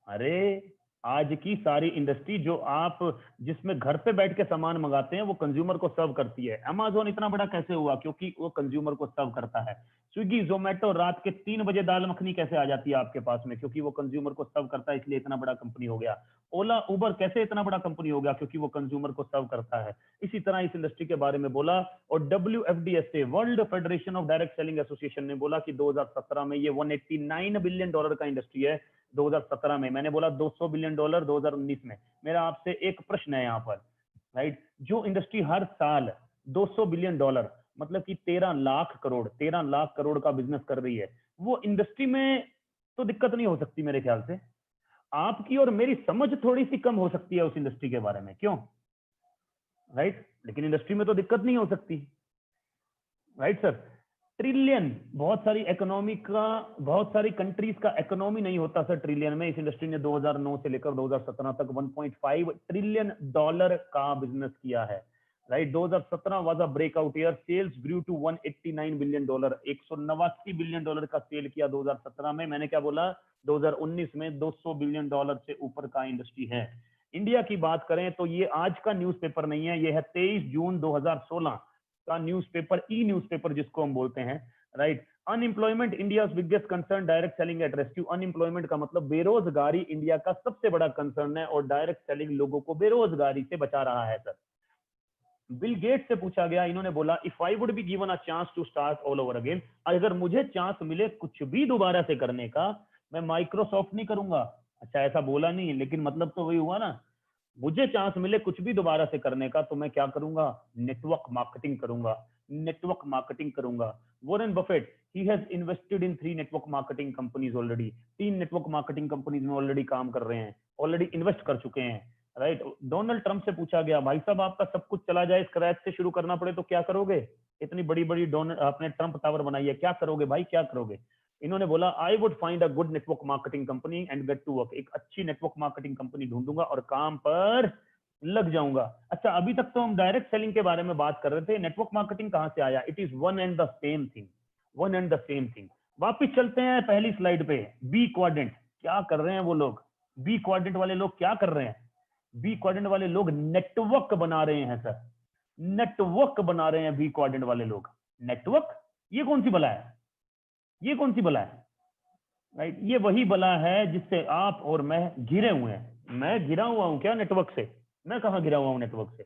अरे आज की सारी इंडस्ट्री जो आप जिसमें घर पे बैठ के सामान मंगाते हैं वो कंज्यूमर को सर्व करती है. अमेज़न इतना बड़ा कैसे हुआ? क्योंकि वो कंज्यूमर को सर्व करता है. स्विगी, जोमेटो रात के 3 बजे दाल मखनी कैसे आ जाती है आपके पास में? क्योंकि वो कंज्यूमर को सर्व करता है, इसलिए इतना बड़ा कंपनी हो गया. ओला, उबर कैसे इतना बड़ा कंपनी हो गया? क्योंकि वो कंज्यूमर को सर्व करता है. इसी तरह इस इंडस्ट्री के बारे में बोला. और WFDSA, world federation of direct selling association ने बोला कि 2017 में ये $189 बिलियन का इंडस्ट्री है. 2017 में मैंने बोला $200 बिलियन 2019 में. मेरा आपसे एक प्रश्न है यहाँ पर, राइट, जो इंडस्ट्री हर साल $200 बिलियन मतलब कि 13 लाख करोड़ का बिजनेस कर रही है, वो इंडस्ट्री में तो दिक्कत नहीं हो सकती मेरे ख्याल से. आपकी और मेरी समझ थोड़ी सी कम हो सकती है उस इंडस्ट्री के बारे में, क्यों? राइट, लेकिन इंडस्ट्री में तो दिक्कत नहीं हो सकती. Right sir? ट्रिलियन, बहुत सारी इकोनॉमी का, बहुत सारी कंट्रीज का इकोनॉमी नहीं होता सर ट्रिलियन में. इस इंडस्ट्री ने 2009 से लेकर 2017 तक $1.5 ट्रिलियन का बिजनेस किया है. Right, 2017 was a breakout year. Sales grew to $189 billion, $189 billion का सेल किया 2017 में. मैंने क्या बोला? 2019 में $200 बिलियन से ऊपर का इंडस्ट्री है. इंडिया की बात करें तो ये आज का न्यूज़पेपर नहीं है, ये है 23 जून 2016 का न्यूज़पेपर, ई न्यूज़पेपर जिसको हम बोलते हैं. Right, unemployment India's biggest concern, direct selling at rescue. Unemployment का मतलब बेरोजगारी इंडिया का सबसे बड़ा कंसर्न है, और डायरेक्ट सेलिंग लोगों को बेरोजगारी से बचा रहा है. सर, बिल गेट्स से पूछा गया, इन्होंने बोला if I would be given a chance to start all over again, अगर मुझे चांस मिले कुछ भी दोबारा से करने का, मैं माइक्रोसॉफ्ट नहीं करूंगा. अच्छा, ऐसा बोला नहीं, लेकिन मतलब तो वही हुआ ना. मुझे चांस मिले कुछ भी दोबारा से करने का तो मैं क्या करूंगा? नेटवर्क मार्केटिंग करूंगा. नेटवर्क मार्केटिंग करूंगा. Warren Buffett, he has invested in 3 network marketing companies already. 3 network marketing companies में ऑलरेडी काम कर रहे हैं, ऑलरेडी इन्वेस्ट कर चुके हैं. राइट, डोनाल्ड ट्रंप से पूछा गया, भाई साहब आपका सब कुछ चला जाए, स्क्रैच से शुरू करना पड़े तो क्या करोगे? इतनी बड़ी बड़ी आपने ट्रंप टावर बनाई है, क्या करोगे भाई, क्या करोगे? इन्होंने बोला I would find a good network marketing company and get to work. एक अच्छी नेटवर्क मार्केटिंग कंपनी ढूंढूंगा और काम पर लग जाऊंगा. अच्छा, अभी तक तो हम डायरेक्ट सेलिंग के बारे में बात कर रहे थे, नेटवर्क मार्केटिंग कहां से आया? It is one and the same thing, one and the same thing. वापिस चलते हैं पहली स्लाइड पे. बी क्वाड्रेंट क्या कर रहे हैं वो लोग? बी क्वाड्रेंट वाले लोग क्या कर रहे हैं? बी क्वाड्रेंट वाले लोग नेटवर्क बना रहे हैं. सर, नेटवर्क बना रहे हैं बी क्वाड्रेंट वाले लोग. नेटवर्क, ये कौन सी बला है? ये कौन सी बला है? राइट, ये वही बला है जिससे आप और मैं घिरे हुए हैं. मैं घिरा हुआ हूं क्या नेटवर्क से? मैं कहां घिरा हुआ हूं नेटवर्क से?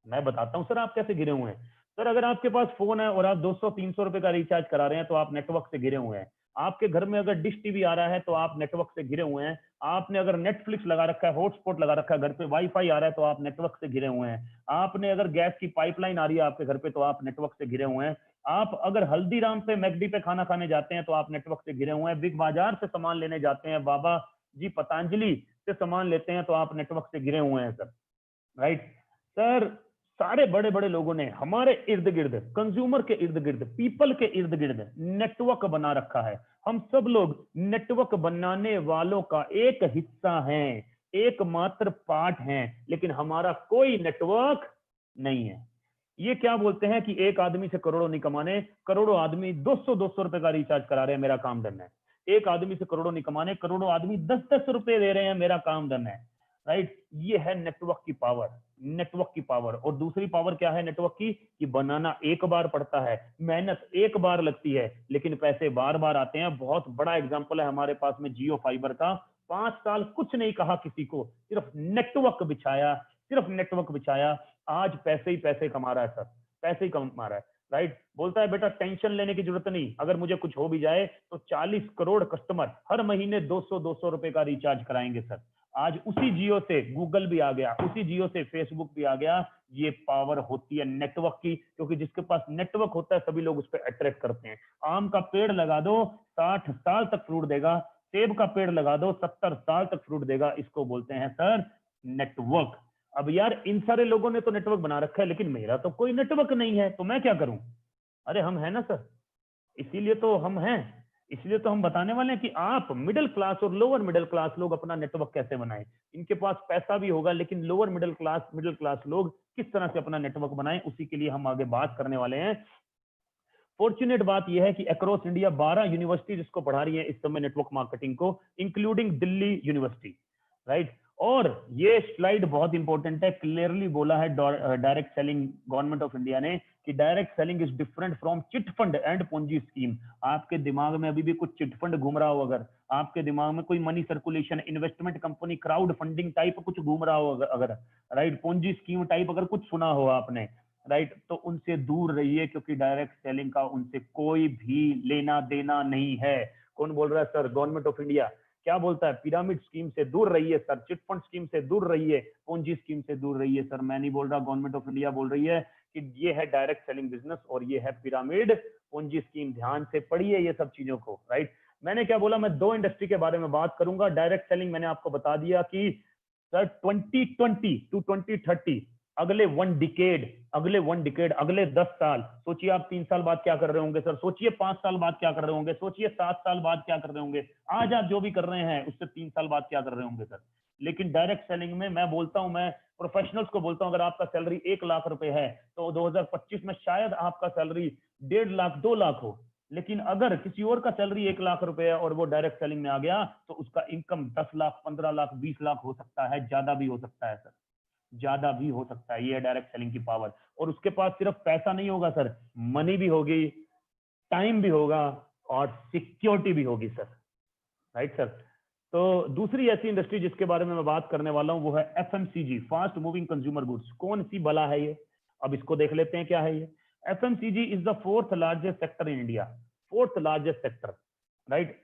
मैं बताता हूं सर आप कैसे घिरे हुए हैं. सर, अगर आपके पास फोन है और आप 200-300 रुपए का रिचार्ज करा रहे हैं तो आप नेटवर्क से घिरे हुए हैं. आपके घर में अगर डिश टीवी आ रहा है तो आप नेटवर्क से घिरे हुए हैं. आपने अगर नेटफ्लिक्स लगा रखा है, हॉटस्पॉट लगा रखा है, घर पे वाईफाई आ रहा है तो आप नेटवर्क से घिरे हुए हैं. आपने अगर गैस की पाइपलाइन आ रही है आपके घर पे तो आप नेटवर्क से घिरे हुए हैं. आप अगर हल्दीराम पे, मैकडी पे खाना खाने जाते हैं तो आप नेटवर्क से घिरे हुए हैं. बिग बाजार से सामान लेने जाते हैं, बाबा जी पतंजलि से सामान लेते हैं तो आप नेटवर्क से गिरे हुए हैं सर, राइट सर। सारे बड़े बड़े लोगों ने हमारे इर्द गिर्द, कंज्यूमर के इर्द गिर्द, पीपल के इर्द गिर्द नेटवर्क बना रखा है। हम सब लोग नेटवर्क बनाने वालों का एक हिस्सा हैं, एकमात्र पार्ट हैं, लेकिन हमारा कोई नेटवर्क नहीं है। ये क्या बोलते हैं कि एक आदमी से करोड़ों नहीं कमाने, करोड़ों आदमी 200-200 रुपए का रिचार्ज करा रहे हैं, मेरा काम डन है। एक आदमी से करोड़ों नहीं कमाने, करोड़ों आदमी 10-10 रुपए दे रहे हैं, मेरा काम डन है, राइट। ये है नेटवर्क की पावर, नेटवर्क की पावर। और दूसरी पावर क्या है नेटवर्क की, कि बनाना एक बार पड़ता है, मेहनत एक बार लगती है, लेकिन पैसे बार बार आते हैं। बहुत बड़ा एग्जांपल है हमारे पास में जियो फाइबर का। 5 साल कुछ नहीं कहा किसी को, सिर्फ नेटवर्क बिछाया, सिर्फ नेटवर्क बिछाया, आज पैसे ही पैसे कमा रहा है सर, पैसे ही कमा रहा है, राइट। बोलता है बेटा टेंशन लेने की जरूरत नहीं, अगर मुझे कुछ हो भी जाए तो 40 करोड़ कस्टमर हर महीने 200-200 रुपए का रिचार्ज कराएंगे सर। आज उसी जियो से गूगल भी आ गया, उसी जियो से फेसबुक भी आ गया। ये पावर होती है नेटवर्क की, क्योंकि जिसके पास नेटवर्क होता है सभी लोग उस पर अट्रैक्ट करते हैं। आम का पेड़ लगा दो 60 साल तक फ्रूट देगा, सेब का पेड़ लगा दो 70 साल तक फ्रूट देगा, इसको बोलते हैं सर नेटवर्क। अब यार इन सारे लोगों ने तो नेटवर्क बना रखा है, लेकिन मेरा तो कोई नेटवर्क नहीं है, तो मैं क्या करूं? अरे हम है ना सर, इसीलिए तो हम हैं, इसलिए तो हम बताने वाले हैं कि आप मिडिल क्लास और लोअर मिडिल क्लास लोग अपना नेटवर्क कैसे बनाएं। इनके पास पैसा भी होगा, लेकिन लोअर मिडिल क्लास लोग किस तरह से अपना नेटवर्क बनाएं, उसी के लिए हम आगे बात करने वाले हैं। फॉर्चुनेट बात यह है कि अक्रॉस इंडिया 12 यूनिवर्सिटीज इसको पढ़ा रही है इस समय नेटवर्क मार्केटिंग को, इंक्लूडिंग दिल्ली यूनिवर्सिटी, राइट। और ये स्लाइड बहुत इंपॉर्टेंट है, क्लियरली बोला है direct selling government of India ने कि direct selling is different from chit fund and Ponzi scheme. आपके दिमाग में अभी भी कुछ चिट फंड घूम रहा हो, अगर आपके दिमाग में कोई money circulation, investment company, crowd funding type कुछ घूम रहा हो अगर, राइट, पोंजी स्कीम टाइप अगर कुछ सुना हो आपने, राइट, तो उनसे दूर रहिए, क्योंकि डायरेक्ट सेलिंग का उनसे कोई भी लेना देना नहीं है। कौन बोल रहा है सर? गवर्नमेंट ऑफ इंडिया क्या बोलता है? पिरामिड स्कीम से दूर रहिए सर, चिट फंड स्कीम से दूर रहिए, पूंजी स्कीम से दूर रहिए सर। मैं नहीं बोल रहा, गवर्नमेंट ऑफ इंडिया बोल रही है कि ये है डायरेक्ट सेलिंग बिजनेस और ये है पिरामिड पूंजी स्कीम। ध्यान से पढ़िए ये सब चीजों को, राइट। मैंने क्या बोला, मैं 2 इंडस्ट्री के बारे में बात करूंगा। डायरेक्ट सेलिंग मैंने आपको बता दिया कि सर 2020 टू 2030, अगले 1 डिकेड, अगले 10 साल, सोचिए आप 3 साल बाद क्या कर रहे होंगे सर, सोचिए 5 साल बाद क्या कर रहे होंगे, सोचिए 7 साल बाद क्या कर रहे होंगे, आज आप जो भी कर रहे हैं उससे 3 साल बाद क्या कर रहे होंगे सर। लेकिन डायरेक्ट सेलिंग में मैं बोलता हूं, मैं प्रोफेशनल्स को बोलता हूं, अगर आपका सैलरी 1 लाख रुपए है तो 2025 में शायद आपका सैलरी 1.5 लाख 2 लाख हो। लेकिन अगर किसी और का सैलरी 1 लाख रुपए है और वो डायरेक्ट सेलिंग में आ गया तो उसका इनकम 10 लाख 15 लाख 20 लाख हो सकता है, ज्यादा भी हो सकता है सर, ज्यादा भी हो सकता है। ये है डायरेक्ट सेलिंग की पावर। और उसके पास सिर्फ पैसा नहीं होगा सर, मनी भी होगी, टाइम भी होगा और सिक्योरिटी भी होगी सर, राइट सर। तो दूसरी ऐसी इंडस्ट्री जिसके बारे में मैं बात करने वाला हूं वो है FMCG, fast moving consumer goods. कौन सी बला है ये? अब इसको देख लेते हैं क्या है ये। FMCG is the 4th largest sector in India, 4th largest sector, right.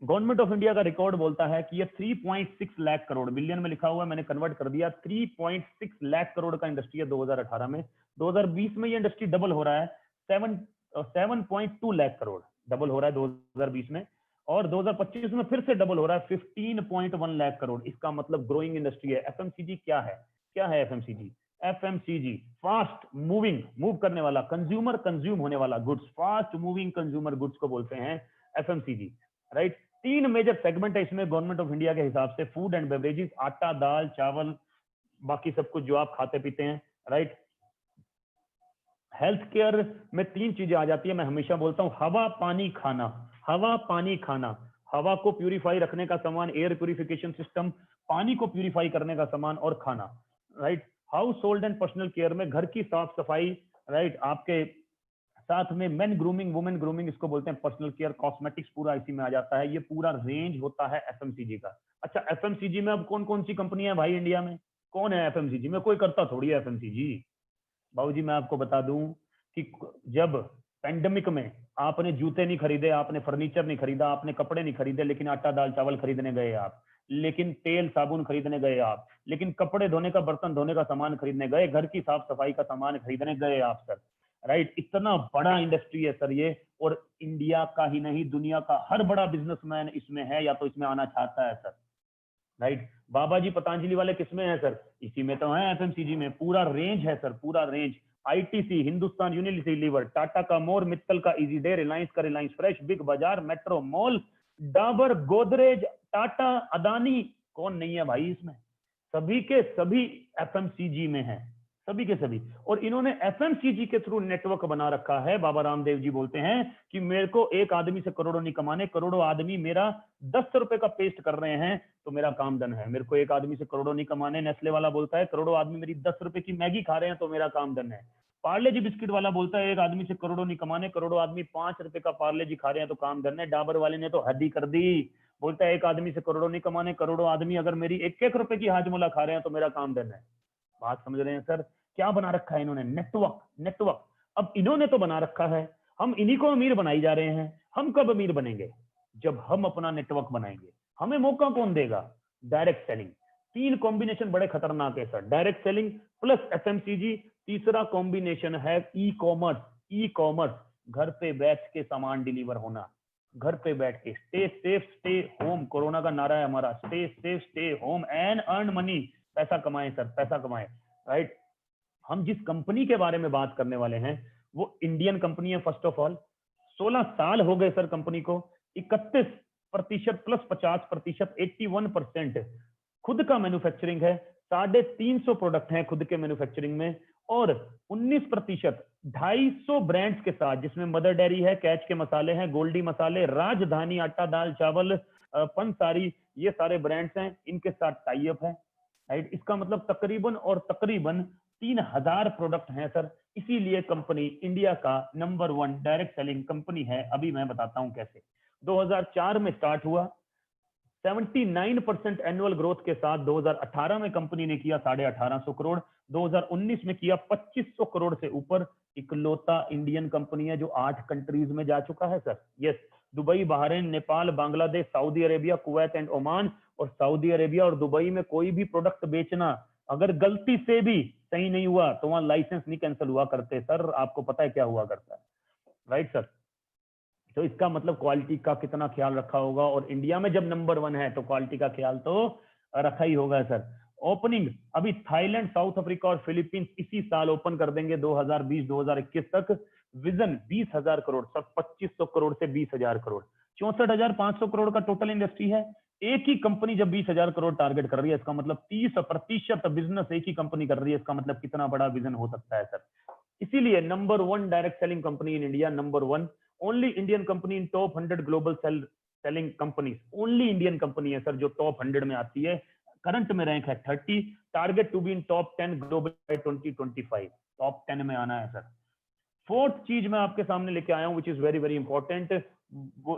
Government of India का रिकॉर्ड बोलता है कि ये 3.6 लाख करोड़, बिलियन में लिखा हुआ है, मैंने कन्वर्ट कर दिया, 3.6 लाख करोड़ का इंडस्ट्री है 2018 में। 2020 में ये इंडस्ट्री डबल हो रहा है, 7.2 लाख करोड़ डबल हो रहा है 2020 में, और 2025 में फिर से डबल हो रहा है 15.1 लाख करोड़। इसका मतलब ग्रोइंग इंडस्ट्री है। एफएमसीजी क्या है? क्या है FMCG? FMCG fast moving, move करने वाला, कंज्यूमर कंज्यूम होने वाला goods, fast moving consumer goods को बोलते हैं एफएमसीजी, राइट। 3 मेजर सेगमेंट है इसमें गवर्नमेंट ऑफ इंडिया के हिसाब से, फूड एंड बेवरेजेस, आटा दाल चावल बाकी सब कुछ जो आप खाते पीते हैं, राइट। हेल्थ केयर में 3 चीजें आ जाती है, मैं हमेशा बोलता हूं, हवा पानी खाना, हवा पानी खाना। हवा को प्यूरिफाई रखने का सामान, एयर प्यूरिफिकेशन सिस्टम, पानी को प्यूरिफाई करने का सामान और खाना, right. House hold and personal care में घर की साफ सफाई, राइट, आपके साथ में मेन ग्रूमिंग, वुमेन ग्रूमिंग, इसको बोलते हैं पर्सनल केयर, कॉस्मेटिक्स पूरा इसी में आ जाता है। ये पूरा रेंज होता है एफएमसीजी का। अच्छा, एफएमसीजी में अब कौन कौन सी कंपनियां भाई इंडिया में? कौन है एफएमसीजी में? कोई करता थोड़ी है एफएमसीजी। बाबूजी मैं आपको बता दूं कि जब पैंडेमिक में आपने जूते नहीं खरीदे, आपने फर्नीचर नहीं खरीदा, आपने कपड़े नहीं खरीदे, लेकिन आटा दाल चावल खरीदने गए आप, लेकिन तेल साबुन खरीदने गए आप, लेकिन कपड़े धोने का, बर्तन धोने का सामान खरीदने गए, घर की साफ सफाई का सामान खरीदने गए आप सर, राइट। इतना बड़ा इंडस्ट्री है सर ये, और इंडिया का ही नहीं दुनिया का हर बड़ा बिजनेसमैन इसमें है या तो इसमें आना चाहता है सर, राइट। बाबा जी पतंजलि वाले किसमें है सर? इसी में तो है, एफएमसीजी में। पूरा रेंज है सर, पूरा range. ITC, Hindustan Unilever, Tata का मोर, मित्तल का इजी डे, रिलायंस का रिलायंस फ्रेश, बिग बाजार, मेट्रो मॉल, डाबर, गोदरेज, टाटा, अदानी, कौन नहीं है भाई इसमें? सभी के सभी एफएमसीजी में है, सभी के सभी। और इन्होंने एफएमसीजी के थ्रू नेटवर्क बना रखा है। बाबा रामदेव जी बोलते हैं कि मेरे को एक आदमी से करोड़ों नहीं कमाने, करोड़ों आदमी मेरा 10 रुपए का पेस्ट कर रहे हैं तो मेरा काम डन है। मेरे को एक आदमी से करोड़ों नहीं कमाने। नेस्ले वाला बोलता है करोड़ों आदमी मेरी 10 रुपए की मैगी खा रहे हैं तो मेरा काम डन है। पार्ले जी बिस्किट वाला बोलता है एक आदमी से करोड़ों नहीं कमाने, करोड़ों आदमी 5 रुपए का पार्ले जी खा रहे हैं तो काम डन है। डाबर वाले ने तो हद ही कर दी, बोलता है एक आदमी से करोड़ों नहीं कमाने, करोड़ों आदमी अगर मेरी 1-1 रुपए की हाजमोला खा रहे हैं तो मेरा काम डन है। बात समझ रहे हैं सर? क्या बना रखा है इन्होंने? Network, network. अब इन्होंने तो बना रखा है, हम इन्हीं को अमीर बनाई जा रहे हैं। हम कब अमीर बनेंगे? जब हम अपना नेटवर्क बनाएंगे। हमें मौका कौन देगा? Direct selling. 3 कॉम्बिनेशन बड़े खतरनाक है sir, direct selling plus FMCG. तीसरा कॉम्बिनेशन है ई कॉमर्स। ई कॉमर्स, घर पे बैठ के सामान डिलीवर होना, घर पे बैठ के। Stay safe stay home, corona का नारा है हमारा, stay safe stay home and earn money. पैसा कमाएं सर, पैसा कमाएं, राइट। हम जिस कंपनी के बारे में बात करने वाले हैं वो इंडियन कंपनी है। फर्स्ट ऑफ ऑल 16 साल हो गए सर कंपनी को। 31% प्लस 50%, 81% खुद का मैन्युफैक्चरिंग है। 350 प्रोडक्ट हैं खुद के मैन्युफैक्चरिंग में, और 19% 250 ब्रांड्स के साथ, जिसमें मदर डेयरी है, कैच के मसाले हैं, गोल्डी मसाले, राजधानी आटा दाल चावल, पंसारी, ये सारे ब्रांड्स हैं, इनके साथ टाई अप है, राइट। इसका मतलब तकरीबन और तकरीबन 3000 प्रोडक्ट हैं सर। इसीलिए कंपनी इंडिया का नंबर 1 डायरेक्ट सेलिंग कंपनी है। अभी मैं बताता हूं कैसे। 2004 में स्टार्ट हुआ, 79% एनुअल ग्रोथ के साथ 2018 में कंपनी ने किया 1850 करोड़, 2019 में किया 2500 करोड़ से ऊपर। इकलौता इंडियन कंपनी है जो 8 कंट्रीज में जा चुका है sir. Yes, Dubai, Bahrain, Nepal, Bangladesh, Saudi Arabia, Kuwait and Oman. और सऊदी अरेबिया और दुबई में कोई भी प्रोडक्ट बेचना अगर गलती से भी सही नहीं हुआ तो वहां लाइसेंस नहीं कैंसिल हुआ करते सर। आपको पता है क्या हुआ करता है, राइट सर। तो इसका मतलब क्वालिटी का कितना ख्याल रखा होगा, और इंडिया में जब नंबर 1 है तो क्वालिटी का ख्याल तो रखा ही होगा सर। ओपनिंग अभी थाईलैंड, साउथ अफ्रीका और फिलीपींस इसी साल ओपन कर देंगे 2020-2021 तक। विजन 20,000 करोड़ सर, 2500 करोड़ से 20,000 करोड़, 64,500 करोड़ का टोटल इंडस्ट्री है। एक ही कंपनी जब 20,000 करोड़ टारगेट कर रही है, इसका मतलब 30% बिजनेस एक ही कंपनी कर रही है। इसका मतलब कितना बड़ा विजन हो सकता है सर। इसीलिए number 1 direct selling company in India, number 1 only Indian company in top 100 global selling companies. Only Indian company है सर जो टॉप 100 में आती है। करंट में रैंक है 30, target to be in top 10 global by 2025। Top 10 में आना है सर। फोर्थ चीज मैं आपके सामने लेके आया हूं which is very very important,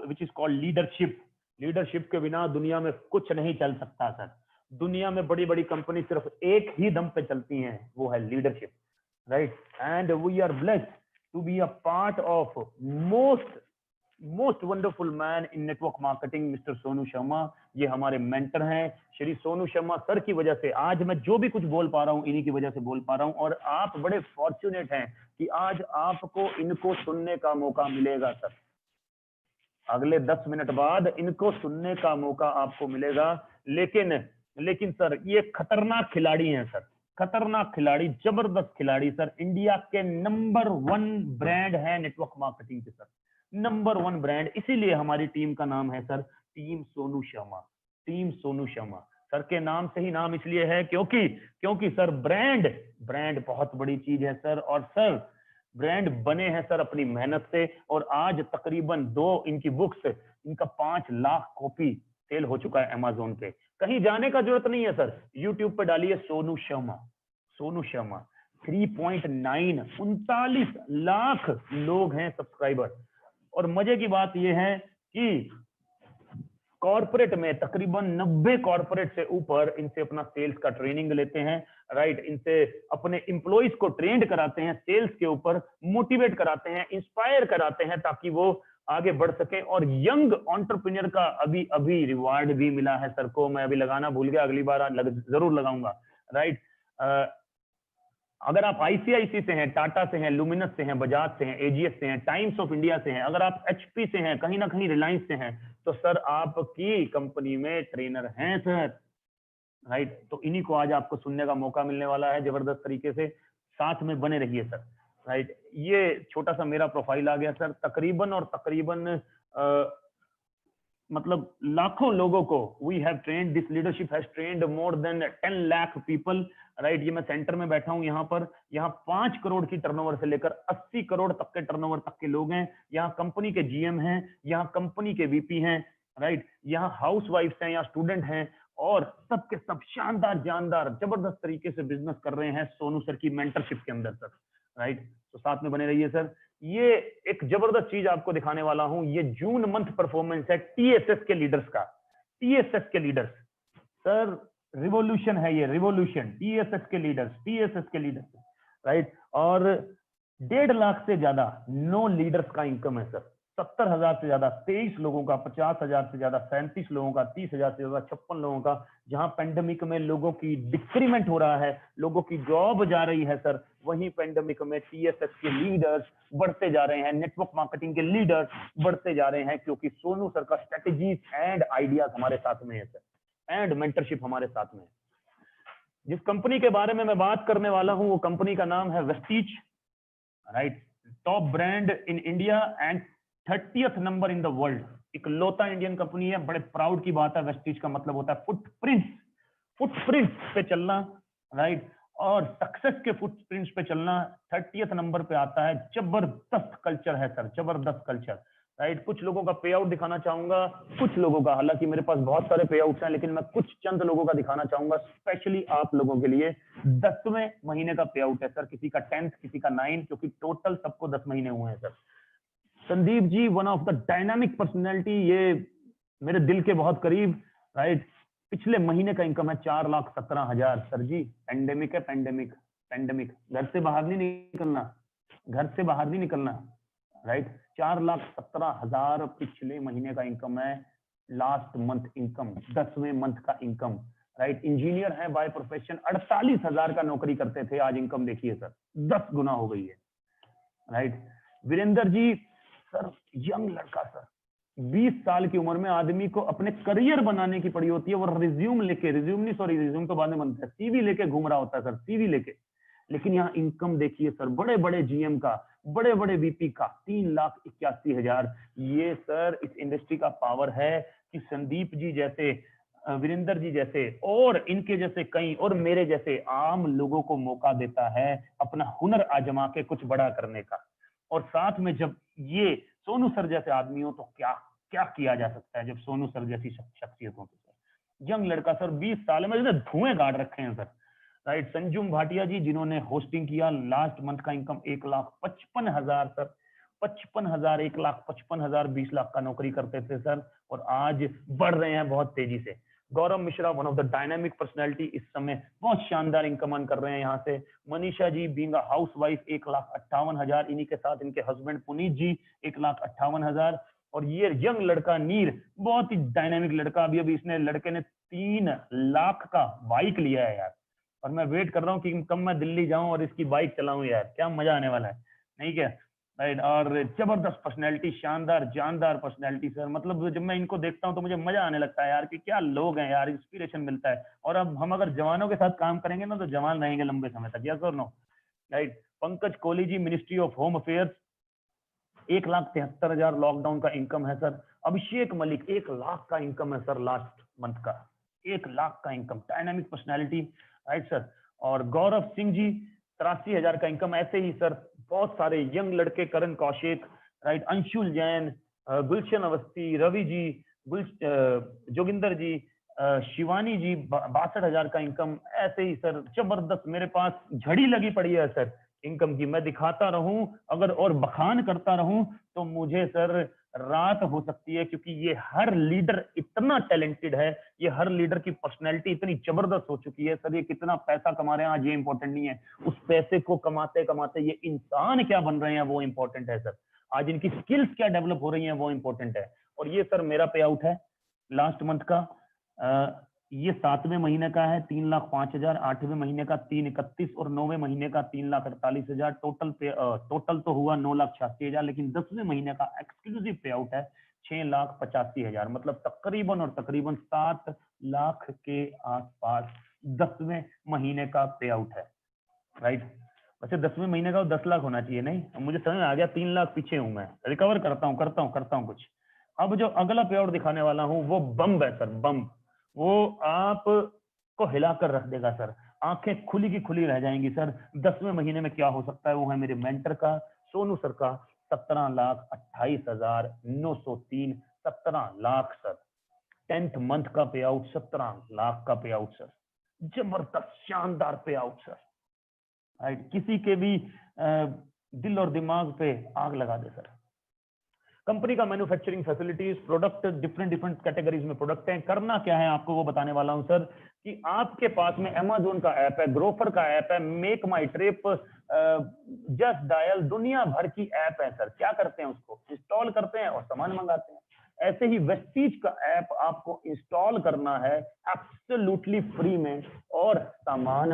which is called leadership. Leadership के बिना दुनिया में कुछ नहीं चल सकता सर। दुनिया में बड़ी बड़ी कंपनी सिर्फ एक ही दम पे चलती हैं, वो है leadership, right. And we are blessed to be a part of most wonderful man in network marketing, mister Sonu Sharma. ये हमारे मेंटर हैं। श्री सोनू शर्मा सर की वजह से आज मैं जो भी कुछ बोल पा रहा हूँ, इन्हीं की वजह से बोल पा रहा हूँ। और आप बड़े फॉर्चुनेट हैं कि आज आपको इनको सुनने का मौका मिलेगा सर। अगले 10 मिनट बाद इनको सुनने का मौका आपको मिलेगा। लेकिन सर ये खतरनाक खिलाड़ी हैं सर, खतरनाक खिलाड़ी, जबरदस्त खिलाड़ी सर। इंडिया के नंबर 1 ब्रांड है नेटवर्क मार्केटिंग के सर, नंबर 1 ब्रांड। इसीलिए हमारी टीम का नाम है sir team Sonu Sharma. Team Sonu Sharma sir के नाम से ही नाम इसलिए है क्योंकि सर ब्रांड बहुत बड़ी चीज है सर। और सर ब्रांड बने हैं सर अपनी मेहनत से। और आज तकरीबन 2 इनकी बुक्स, इनका 5 लाख कॉपी सेल हो चुका है अमेज़न पे। कहीं जाने का जरूरत नहीं है सर, यूट्यूब पे डालिए सोनू शर्मा, सोनू शर्मा। 3.9 39 लाख लोग हैं सब्सक्राइबर। और मजे की बात यह है कि कॉर्पोरेट में तकरीबन 90 कॉर्पोरेट से ऊपर इनसे अपना सेल्स का ट्रेनिंग लेते हैं, राइट। इनसे अपने एम्प्लॉइज को ट्रेंड कराते हैं सेल्स के ऊपर, मोटिवेट कराते हैं, इंस्पायर कराते हैं ताकि वो आगे बढ़ सके। और यंग एंटरप्रेन्योर का अभी रिवार्ड भी मिला है सर को। मैं अभी लगाना भूल गया, अगली बार जरूर लगाऊंगा, राइट। अगर आप आईसीआईसी से हैं, टाटा से हैं, लुमिनस से हैं, बजाज से हैं, एजीएस से हैं, टाइम्स ऑफ इंडिया से हैं, अगर आप एचपी से हैं, कहीं ना कहीं रिलायंस से हैं, तो सर आपकी कंपनी में ट्रेनर हैं सर। राइट। तो इन्हीं को आज आपको सुनने का मौका मिलने वाला है जबरदस्त तरीके से, साथ में बने रहिए सर। राइट, ये छोटा सा मेरा प्रोफाइल आ गया सर। तकरीबन और तकरीबन मतलब लाखों लोगों को we have trained, this leadership has trained more than 10 lakh people. Right, ये मैं सेंटर में बैठा हूं यहाँ पर, यहाँ 5 करोड़ की टर्नओवर से लेकर 80 करोड़ तक के टर्नओवर तक के लोग हैं। यहाँ कंपनी के जीएम हैं, यहाँ कंपनी के वीपी हैं, राइट, यहाँ हाउस वाइफ्स हैं, यहाँ स्टूडेंट हैं, और सबके सब शानदार जानदार जबरदस्त तरीके से बिजनेस कर रहे हैं सोनू सर की मेंटरशिप के अंदर सर। राइट, तो साथ में बने रहिए सर। ये एक जबरदस्त चीज आपको दिखाने वाला हूं, ये जून मंथ परफॉर्मेंस है टीएसएस के लीडर्स का। टीएसएस के लीडर्स सर, रिवॉल्यूशन है ये, रिवॉल्यूशन। टीएसएस के लीडर्स, राइट। और 1.5 लाख से ज्यादा 9 लीडर्स का इनकम है सर। 70,000 से ज्यादा 23 लोगों का, 50,000 से ज्यादा 37 लोगों का, 30,000 से ज्यादा 56 लोगों का। जहां पेंडेमिक में लोगों की डिक्रीमेंट हो रहा है, लोगों की जॉब जा रही है सर, वहीं पेंडेमिक में टीएसएस के लीडर्स बढ़ते जा रहे हैं, नेटवर्क मार्केटिंग के लीडर्स बढ़ते जा रहे हैं, क्योंकि सोनू सर का स्ट्रेटेजीज एंड आइडियाज हमारे साथ में है सर, एंड मेंटरशिप हमारे साथ में है। जिस कंपनी के बारे में मैं बात करने वाला हूं वो कंपनी का नाम है Vestige. Right, top brand in India and 30th number in the world. इकलौता इंडियन कंपनी है, बड़े प्राउड की बात है। वेस्टीज का मतलब होता है फुटप्रिंट्स पे चलना, राइट, और सक्सेस के फुटप्रिंट्स पे चलना। 30th नंबर पे आता है। जबरदस्त कल्चर है सर, जबरदस्त कल्चर। राइट, कुछ लोगों का पे आउट दिखाना चाहूंगा, कुछ लोगों का, हालांकि मेरे पास बहुत सारे पे आउट्स हैं, लेकिन मैं कुछ चंद लोगों का दिखाना चाहूंगा स्पेशली आप लोगों के लिए। 10वें महीने का पे आउट है सर, किसी का 10th, किसी का 9, क्योंकि टोटल सबको 10 महीने हुए हैं sir. Sandeep ji, one of the dynamic personality, ये मेरे दिल के बहुत करीब। राइट, पिछले महीने का इनकम है 4,17,000 सर जी। पेंडेमिक है, पेंडेमिक, घर से बाहर नहीं निकलना, राइट। 4,17,000 पिछले महीने का इनकम है, लास्ट मंथ इनकम, 10वें मंथ का इनकम। राइट, इंजीनियर है बाय प्रोफेशन, 48,000 का नौकरी करते थे, आज इनकम देखिए सर 10 गुना हो गई है। Right, Virendra ji sir, young लड़का सर, 20 साल की उम्र में आदमी को अपने करियर बनाने की पड़ी होती है, वो रिज्यूम तो बाद में बनता है, सीवी लेके घूम रहा होता है सर, सीवी लेके। लेकिन यहाँ इनकम देखिए सर, बड़े बड़े जीएम का, बड़े बड़े वीपी का 3,81,000। ये सर इस इंडस्ट्री का पावर है कि संदीप जी जैसे, वीरेंद्र जी जैसे, और इनके जैसे कई, और मेरे जैसे आम लोगों को मौका देता है अपना हुनर आजमा के कुछ बड़ा करने का। और साथ में जब ये सोनू सर जैसे आदमी हो तो क्या क्या किया जा सकता है, जब सोनू सर जैसी शख्सियत हो तो सर। यंग लड़का सर, 20 साल में धुएं गाड़ रखे हैं सर। राइट, संजुम भाटिया जी, जिन्होंने होस्टिंग किया, लास्ट मंथ का इनकम 1,55,000 सर, 55,000, 1,55,000, 20 लाख का नौकरी करते थे सर, और आज बढ़ रहे हैं बहुत तेजी से। Gaurav Mishra, one of the dynamic personality, इस समय बहुत शानदार इनकम अर्न कर रहे हैं यहाँ से। Manisha ji being a house wife, 1,58,000, इन्हीं के साथ इनके हस्बैंड पुनीत जी 1,58,000। और ये यंग लड़का नीर, बहुत ही डायनामिक लड़का, अभी इसने, लड़के ने 3 लाख का बाइक लिया है यार, और मैं वेट कर रहा हूँ कि कब मैं दिल्ली जाऊं और इसकी बाइक चलाऊं यार, क्या मजा आने वाला है, नहीं क्या? राइट, और जबरदस्त पर्सनैलिटी, शानदार जानदार पर्सनैलिटी सर। मतलब जब मैं इनको देखता हूं तो मुझे मजा आने लगता है यार, कि क्या लोग हैं यार, इंस्पिरेशन मिलता है। और अब हम अगर जवानों के साथ काम करेंगे ना तो जवान रहेंगे लंबे समय तक, यस और no? Right, Pankaj Kohli ji, ministry of home affairs, 1,73,000 lockdown का इनकम है सर। अभिषेक मलिक, 1 लाख का इनकम है सर, लास्ट मंथ का 1 लाख का income, dynamic personality, right sir. और गौरव सिंह जी, 83,000 का इनकम। ऐसे ही सर बहुत सारे यंग लड़के, करण कौशिक, राइट, अंशुल जैन, गुलशन अवस्थी, रवि जी, जोगिंदर जी, शिवानी जी, 62,000 का इनकम। ऐसे ही सर जबरदस्त, मेरे पास झड़ी लगी पड़ी है सर इनकम की, मैं दिखाता रहूं अगर और बखान करता रहूं तो मुझे सर रात हो सकती है, क्योंकि ये हर लीडर इतना टैलेंटेड है, ये हर लीडर की पर्सनैलिटी इतनी जबरदस्त हो चुकी है सर। ये कितना पैसा कमा रहे हैं आज ये इंपॉर्टेंट नहीं है, उस पैसे को कमाते कमाते ये इंसान क्या बन रहे हैं वो इंपॉर्टेंट है सर। आज इनकी स्किल्स क्या डेवलप हो रही हैं वो इंपॉर्टेंट है। और ये सर मेरा पे आउट है लास्ट मंथ का, ये 7वें महीने का है 3,05,000, 8वें महीने का 3,31,000 और 9वें महीने का 3,48,000। टोटल तो हुआ 9,86,000, लेकिन 10वें महीने का एक्सक्लूसिव पे आउट है 6,85,000। मतलब तकरीबन और तकरीबन 7 लाख के आसपास 10वें महीने का पे आउट है, राइट। वैसे 10वें महीने का 10 लाख होना चाहिए, नहीं, अब मुझे समझ में आ गया, 3 लाख पीछे हूं मैं, रिकवर करता हूं कुछ। अब जो अगला पे आउट दिखाने वाला हूं वो बम है सर, बम। वो आप को हिलाकर रख देगा सर, आंखें खुली की खुली रह जाएंगी सर। 10वें महीने में क्या हो सकता है, वो है मेरे मेंटर का, सोनू सर का, 17,28,903, 17 लाख सर। 10th मंथ का पे आउट 17 लाख का पे आउट सर, जबरदस्त शानदार पे आउट सर, राइट। किसी के भी दिल और दिमाग पे आग लगा दे सर। कंपनी का manufacturing facilities, product different categories में प्रोडक्ट हैं। करना क्या है आपको वो बताने वाला हूं सर, कि आपके पास में अमेजोन का ऐप है, ग्रोफर का ऐप है, मेक माई ट्रिप, जस्ट डायल, दुनिया भर की ऐप है सर। क्या करते हैं, उसको इंस्टॉल करते हैं और सामान मंगाते हैं। ऐसे ही वेस्टीज का ऐप आपको इंस्टॉल करना है एब्सोल्युटली फ्री में, और सामान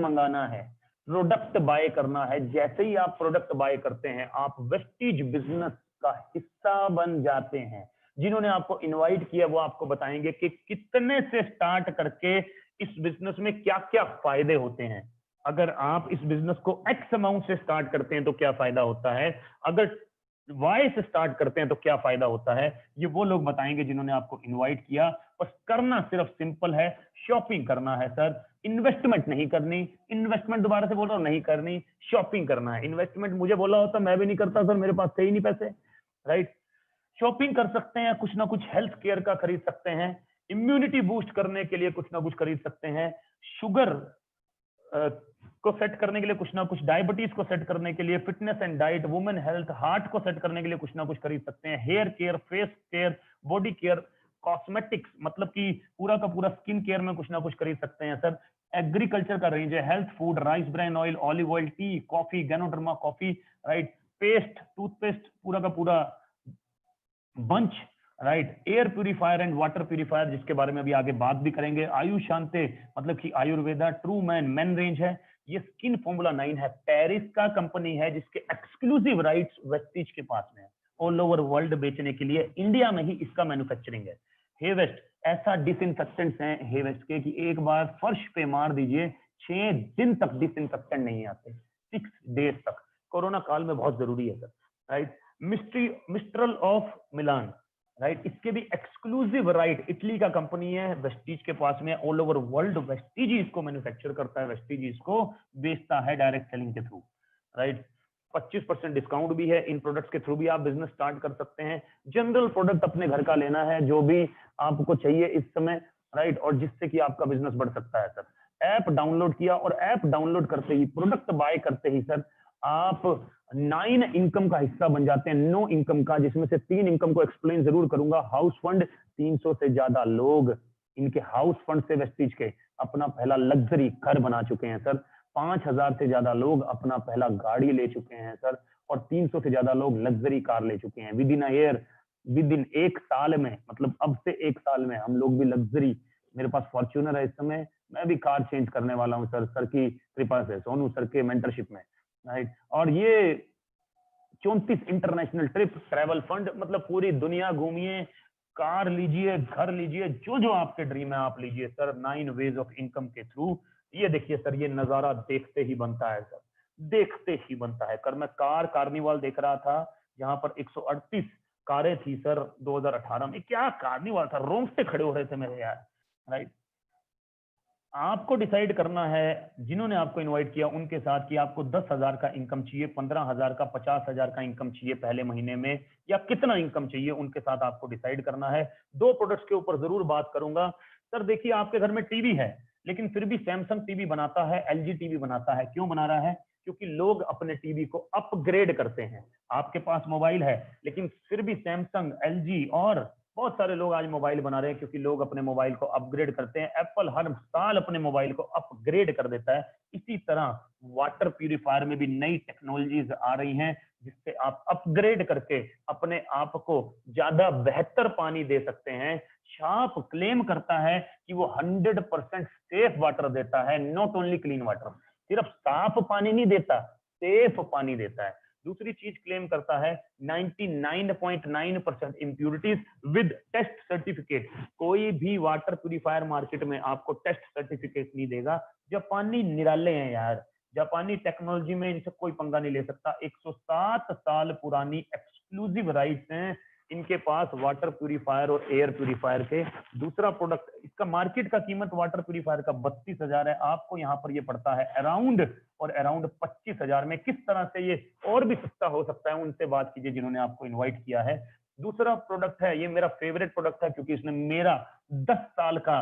मंगाना है, प्रोडक्ट बाय करना है। जैसे ही आप प्रोडक्ट बाय करते हैं, आप वेस्टीज बिजनेस का हिस्सा बन जाते हैं। जिन्होंने आपको इनवाइट किया वो आपको बताएंगे कि कितने से स्टार्ट करके इस बिजनेस में क्या क्या फायदे होते हैं। अगर आप इस बिजनेस को एक्स अमाउंट से स्टार्ट करते हैं तो क्या फायदा होता है, अगर वाई से स्टार्ट करते हैं तो क्या फायदा होता है, ये वो लोग बताएंगे जिन्होंने आपको इनवाइट किया। बस करना सिर्फ सिंपल है, शॉपिंग करना है सर, इन्वेस्टमेंट नहीं करनी। इन्वेस्टमेंट दोबारा से बोल रहा हूं, नहीं करनी, शॉपिंग करना है। इन्वेस्टमेंट मुझे बोला होता मैं भी नहीं करता सर, मेरे पास थे ही नहीं पैसे, राइट। शॉपिंग कर सकते हैं, कुछ ना कुछ हेल्थ केयर का खरीद सकते हैं, इम्यूनिटी बूस्ट करने के लिए कुछ ना कुछ खरीद सकते हैं, शुगर को सेट करने के लिए कुछ ना कुछ, डायबिटीज को सेट करने के लिए, fitness and diet, women health, heart को सेट करने के लिए कुछ ना कुछ खरीद सकते हैं, hair care, face care, body care, cosmetics, मतलब कि पूरा का पूरा स्किन केयर में कुछ ना कुछ खरीद सकते हैं सर। एग्रीकल्चर का रेंज है, health food, rice bran oil, olive oil, tea, coffee, ganoderma coffee, right, paste, toothpaste, पूरा का पूरा bunch, right, air purifier and water purifier, जिसके बारे में अभी आगे बात भी करेंगे, आयुष शांते, मतलब कि Ayurveda, true man main range है, ये स्किन फॉर्मूला 9 है, पेरिस का कंपनी है जिसके एक्सक्लूसिव राइट्स वेस्टीज के पास में है, ऑल ओवर वर्ल्ड बेचने के लिए, इंडिया में ही इसका मैन्युफैक्चरिंग है। हेवेस्ट ऐसा डिसइंफेक्टेंट्स है हेवेस्ट के कि एक बार फर्श पे मार दीजिए, 6 दिन तक डिसइंफेक्टेंट नहीं आते, 6 डेज तक। कोरोना काल में बहुत जरूरी है sir, right. Mistral of Milan, right, इसके भी एक्सक्लूसिव राइट, इटली का कंपनी है, वेस्टीज के पास में, ऑल ओवर वर्ल्ड वेस्टीज इसको मैन्युफैक्चर करता है, वेस्टीज इसको बेचता है डायरेक्ट सेलिंग के थ्रू, राइट। 25% डिस्काउंट भी है, इन प्रोडक्ट्स के थ्रू भी आप बिजनेस स्टार्ट कर सकते हैं। जनरल प्रोडक्ट अपने घर का लेना है, जो भी आपको चाहिए इस समय, राइट, और जिससे कि आपका बिजनेस बढ़ सकता है सर। ऐप डाउनलोड किया और ऐप डाउनलोड करते ही, प्रोडक्ट बाय करते ही सर, आप 9 इनकम का हिस्सा बन जाते हैं, 9 इनकम का, जिसमें से 3 इनकम को एक्सप्लेन जरूर करूंगा। हाउस फंड, 300 से ज्यादा लोग इनके हाउस फंड से वेस्टीज के अपना पहला लग्जरी घर बना चुके हैं सर। 5,000 से ज्यादा लोग अपना पहला गाड़ी ले चुके हैं सर, और 300 से ज्यादा लोग लग्जरी कार ले चुके हैं। With in a year, with in 1 साल में, मतलब अब से 1 साल में हम लोग भी लग्जरी, मेरे पास फॉर्च्यूनर है इस समय, मैं भी कार चेंज करने वाला हूँ सर की कृपा से, सोनू सर के मेंटरशिप में, राइट। और ये 34 इंटरनेशनल ट्रिप, ट्रैवल फंड, मतलब पूरी दुनिया घूमिए, कार लीजिए, घर लीजिए, जो जो आपके ड्रीम है आप लीजिए सर, 9 वेज ऑफ इनकम के थ्रू। ये देखिए सर, ये नजारा देखते ही बनता है सर, देखते ही बनता है। कर मैं कार्निवाल देख रहा था, जहां पर 138 कारें थी सर 2018 में। क्या कार्निवाल था, रोंगटे खड़े हो रहे थे मेरे यार, राइट। आपको डिसाइड करना है, जिन्होंने आपको इनवाइट किया उनके साथ, कि आपको 10,000 का इनकम चाहिए, 15,000 का, 50,000 का इनकम चाहिए पहले महीने में, या कितना इनकम चाहिए, उनके साथ आपको डिसाइड करना है। 2 प्रोडक्ट्स के ऊपर जरूर बात करूंगा सर। देखिए, आपके घर में टीवी है, लेकिन फिर भी सैमसंग टीवी बनाता है, एलजी टीवी बनाता है। क्यों बना रहा है? क्योंकि लोग अपने टीवी को अपग्रेड करते हैं। आपके पास मोबाइल है, लेकिन फिर भी सैमसंग, एलजी और बहुत सारे लोग आज मोबाइल बना रहे हैं, क्योंकि लोग अपने मोबाइल को अपग्रेड करते हैं। एप्पल हर साल अपने मोबाइल को अपग्रेड कर देता है। इसी तरह वाटर प्यूरिफायर में भी नई टेक्नोलॉजीज आ रही हैं, जिससे आप अपग्रेड करके अपने आप को ज्यादा बेहतर पानी दे सकते हैं। शार्प क्लेम करता है कि वो 100% सेफ वाटर देता है, नॉट ओनली क्लीन वाटर, सिर्फ साफ पानी नहीं देता, सेफ पानी देता है। दूसरी चीज क्लेम करता है 99.9% इम्प्यूरिटीज विद टेस्ट सर्टिफिकेट। कोई भी वाटर प्यूरिफायर मार्केट में आपको टेस्ट सर्टिफिकेट नहीं देगा। जापानी निराले हैं यार, जापानी टेक्नोलॉजी में इनसे कोई पंगा नहीं ले सकता। 107 साल पुरानी एक्सक्लूसिव राइट्स हैं इनके पास वाटर प्यूरिफायर और एयर प्यूरिफायर के। दूसरा प्रोडक्ट, इसका मार्केट का कीमत वाटर प्यूरिफायर का 32,000 है, आपको यहाँ पर ये पड़ता है अराउंड 25,000 में। किस तरह से ये और भी सस्ता हो सकता है, उनसे बात कीजिए जिन्होंने आपको इन्वाइट किया है। दूसरा प्रोडक्ट है, ये मेरा फेवरेट प्रोडक्ट है क्योंकि इसने मेरा 10 साल का,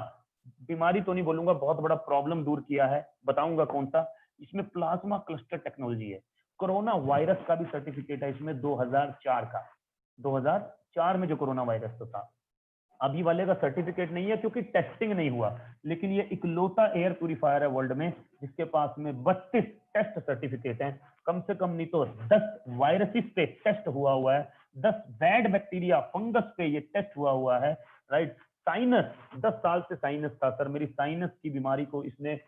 बीमारी तो नहीं बोलूंगा, बहुत बड़ा प्रॉब्लम दूर किया है। बताऊंगा कौन सा। इसमें प्लाज्मा क्लस्टर टेक्नोलॉजी है। कोरोना वायरस का भी सर्टिफिकेट है इसमें 2004 का। 2004 में जो कोरोना वायरस तो था, अभी वाले का सर्टिफिकेट नहीं है क्योंकि टेस्टिंग नहीं हुआ। लेकिन ये इकलौता एयर प्यूरिफायर है वर्ल्ड में जिसके पास में 32 टेस्ट सर्टिफिकेट हैं। कम से कम नहीं तो 10 वायरसेस पे टेस्ट हुआ है, 10 बैड बैक्टीरिया फंगस पे ये टेस्ट हुआ है। राइट। साइनस, 10 साल से साइनस था सर, मेरी साइनस की बीमारी को इसने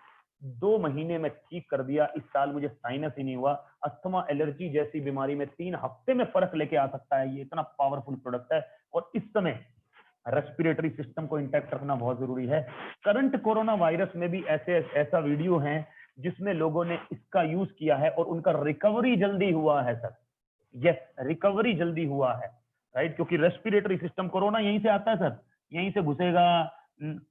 2 महीने में ठीक कर दिया। इस साल मुझे साइनस ही नहीं हुआ। अस्थमा, एलर्जी जैसी बीमारी में 3 हफ्ते में फर्क लेके आ सकता है। ये इतना पावरफुल प्रोडक्ट है। और इस समय रेस्पिरेटरी सिस्टम को इंटैक्ट रखना बहुत जरूरी है। करंट कोरोना वायरस में भी ऐसा वीडियो है जिसमें लोगों ने इसका यूज किया है और उनका रिकवरी जल्दी हुआ है सर। यस, रिकवरी जल्दी हुआ है। राइट, क्योंकि रेस्पिरेटरी सिस्टम, कोरोना यहीं से आता है सर, यहीं से घुसेगा,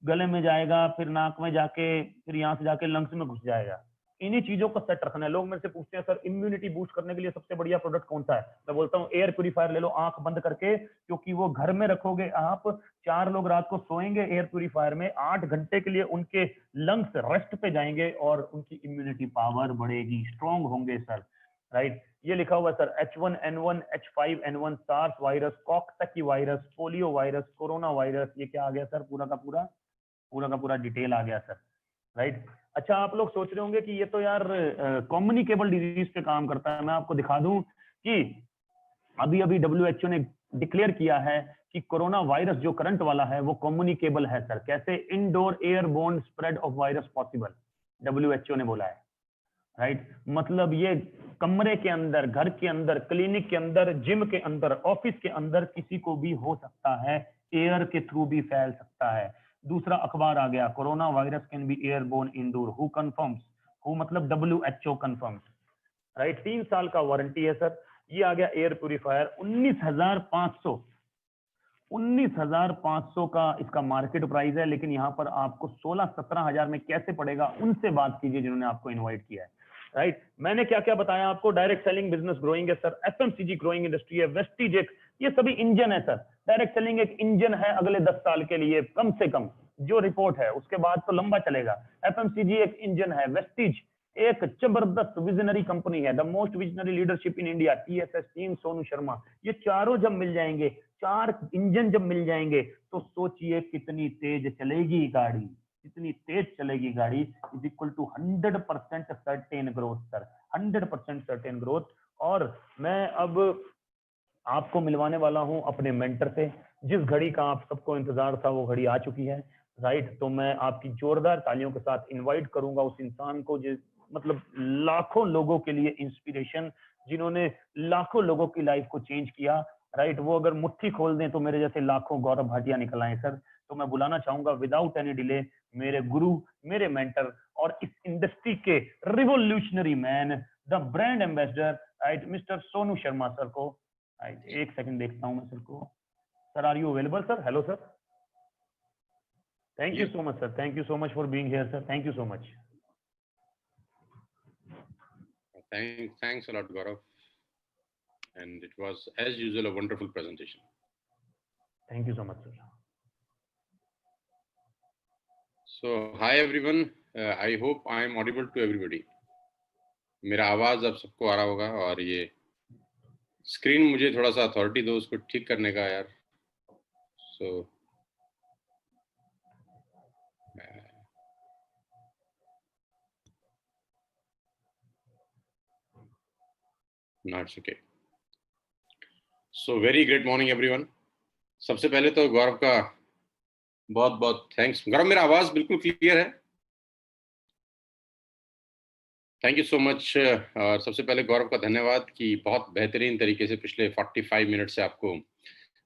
गले में जाएगा, फिर नाक में जाके, फिर यहाँ से जाके लंग्स में घुस जाएगा। इन्हीं चीजों को सेट रखना है। लोग मेरे से पूछते हैं सर इम्यूनिटी बूस्ट करने के लिए सबसे बढ़िया प्रोडक्ट कौन सा है। मैं बोलता हूँ एयर प्यूरिफायर ले लो आंख बंद करके, क्योंकि वो घर में रखोगे आप, 4 लोग रात को सोएंगे एयर प्यूरिफायर में, 8 घंटे के लिए उनके लंग्स रेस्ट पे जाएंगे और उनकी इम्यूनिटी पावर बढ़ेगी, स्ट्रॉन्ग होंगे सर। राइट, ये लिखा हुआ sir H1N1, H5N1, SARS virus, coxsackie virus, polio virus, corona virus. ये क्या आ गया सर, पूरा का पूरा डिटेल आ गया सर। राइट। अच्छा, आप लोग सोच रहे होंगे कि ये तो यार कम्युनिकेबल डिजीज पे काम करता है। मैं आपको दिखा दूं कि अभी WHO ने डिक्लेयर किया है कि कोरोना वायरस जो करंट वाला है वो कम्युनिकेबल है सर। कैसे? Indoor airborne spread of virus possible, WHO ने बोला है। राइट, मतलब ये कमरे के अंदर, घर के अंदर, क्लिनिक के अंदर, जिम के अंदर, ऑफिस के अंदर किसी को भी हो सकता है, एयर के थ्रू भी फैल सकता है। दूसरा अखबार आ गया, corona virus can be airborne indoor, who confirms, who मतलब WHO कंफर्म्स। राइट, 3 साल का वारंटी है सर। ये आ गया एयर प्यूरिफायर, 19,500 का इसका मार्केट प्राइस है। लेकिन यहाँ पर आपको 16-17 हजार में कैसे पड़ेगा, उनसे बात कीजिए जिन्होंने आपको इन्वाइट किया है। राइट, मैंने क्या क्या बताया आपको। डायरेक्ट सेलिंग बिजनेस ग्रोइंग है सर, FMCG ग्रोइंग इंडस्ट्री है, वेस्टीज एक, ये सभी इंजन है सर। डायरेक्ट सेलिंग एक इंजन है अगले 10 साल के लिए कम से कम, जो रिपोर्ट है, उसके बाद तो लंबा चलेगा। FMCG एक इंजन है, वेस्टीज एक जबरदस्त विजनरी कंपनी है, the most visionary leadership in India, TSS team Sonu Sharma. ये चारों जब मिल जाएंगे, 4 इंजन जब मिल जाएंगे, तो सोचिए कितनी तेज चलेगी गाड़ी, कितनी तेज चलेगी गाड़ी। Is equal to 100% certain growth sir, 100% certain growth. और मैं अब आपको मिलवाने वाला हूं अपने मेंटर से। जिस घड़ी का आप सबको इंतजार था वो घड़ी आ चुकी है। राइट, तो मैं आपकी जोरदार तालियों के साथ इनवाइट करूंगा उस इंसान को जिस, मतलब लाखों लोगों के लिए इंस्पिरेशन, जिन्होंने लाखों लोगों की लाइफ को चेंज किया। राइट, वो अगर मुट्ठी खोल दें तो मेरे जैसे लाखों गौरव भाटिया निकल आए सर। तो मैं बुलाना चाहूंगा विदाउट एनी डिले मेरे गुरु, मेरे मेंटर और इस इंडस्ट्री के revolutionary man, the brand ambassador, right, mister Sonu Sharma sir को। राइट, एक सेकंड देखता हूं मैं सर को। Sir, are you available sir? Hello sir, thank you so much sir, thank you so much for being here sir, thank you so much. Thanks a lot, Gaurav. And it was, as usual, a wonderful presentation. Thank you so much, sir. So, hi everyone. I hope I am audible to everybody. मेरा आवाज अब सबको आ रहा होगा। और ये screen मुझे थोड़ा सा अथॉरिटी दो उसको ठीक करने का यार। So, no, it's okay. So, very great morning everyone. सबसे पहले तो गौरव का बहुत बहुत थैंक्स। गौरव, मेरा आवाज बिल्कुल क्लियर है? Thank you so much. और सबसे पहले गौरव का धन्यवाद कि बहुत बेहतरीन तरीके से पिछले 45 मिनट से आपको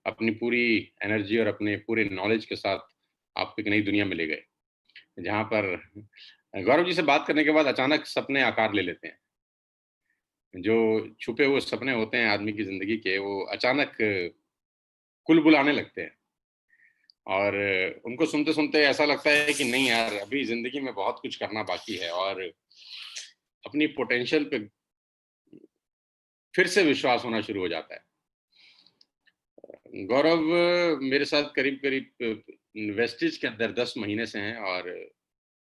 अपनी पूरी एनर्जी और अपने पूरे नॉलेज के साथ आपको एक नई दुनिया में ले गए, जहाँ पर गौरव जी से बात करने के बाद अचानक सपने आकार ले लेते हैं। जो छुपे हुए सपने होते हैं आदमी की ज़िंदगी के, वो अचानक कुल बुलाने लगते हैं और उनको सुनते-सुनते ऐसा लगता है कि नहीं यार, अभी ज़िंदगी में बहुत कुछ करना बाकी है और अपनी पोटेंशियल पे फिर से विश्वास होना शुरू हो जाता है। गौरव मेरे साथ करीब-करीब वेस्टेज के अंदर 10 महीने से हैं और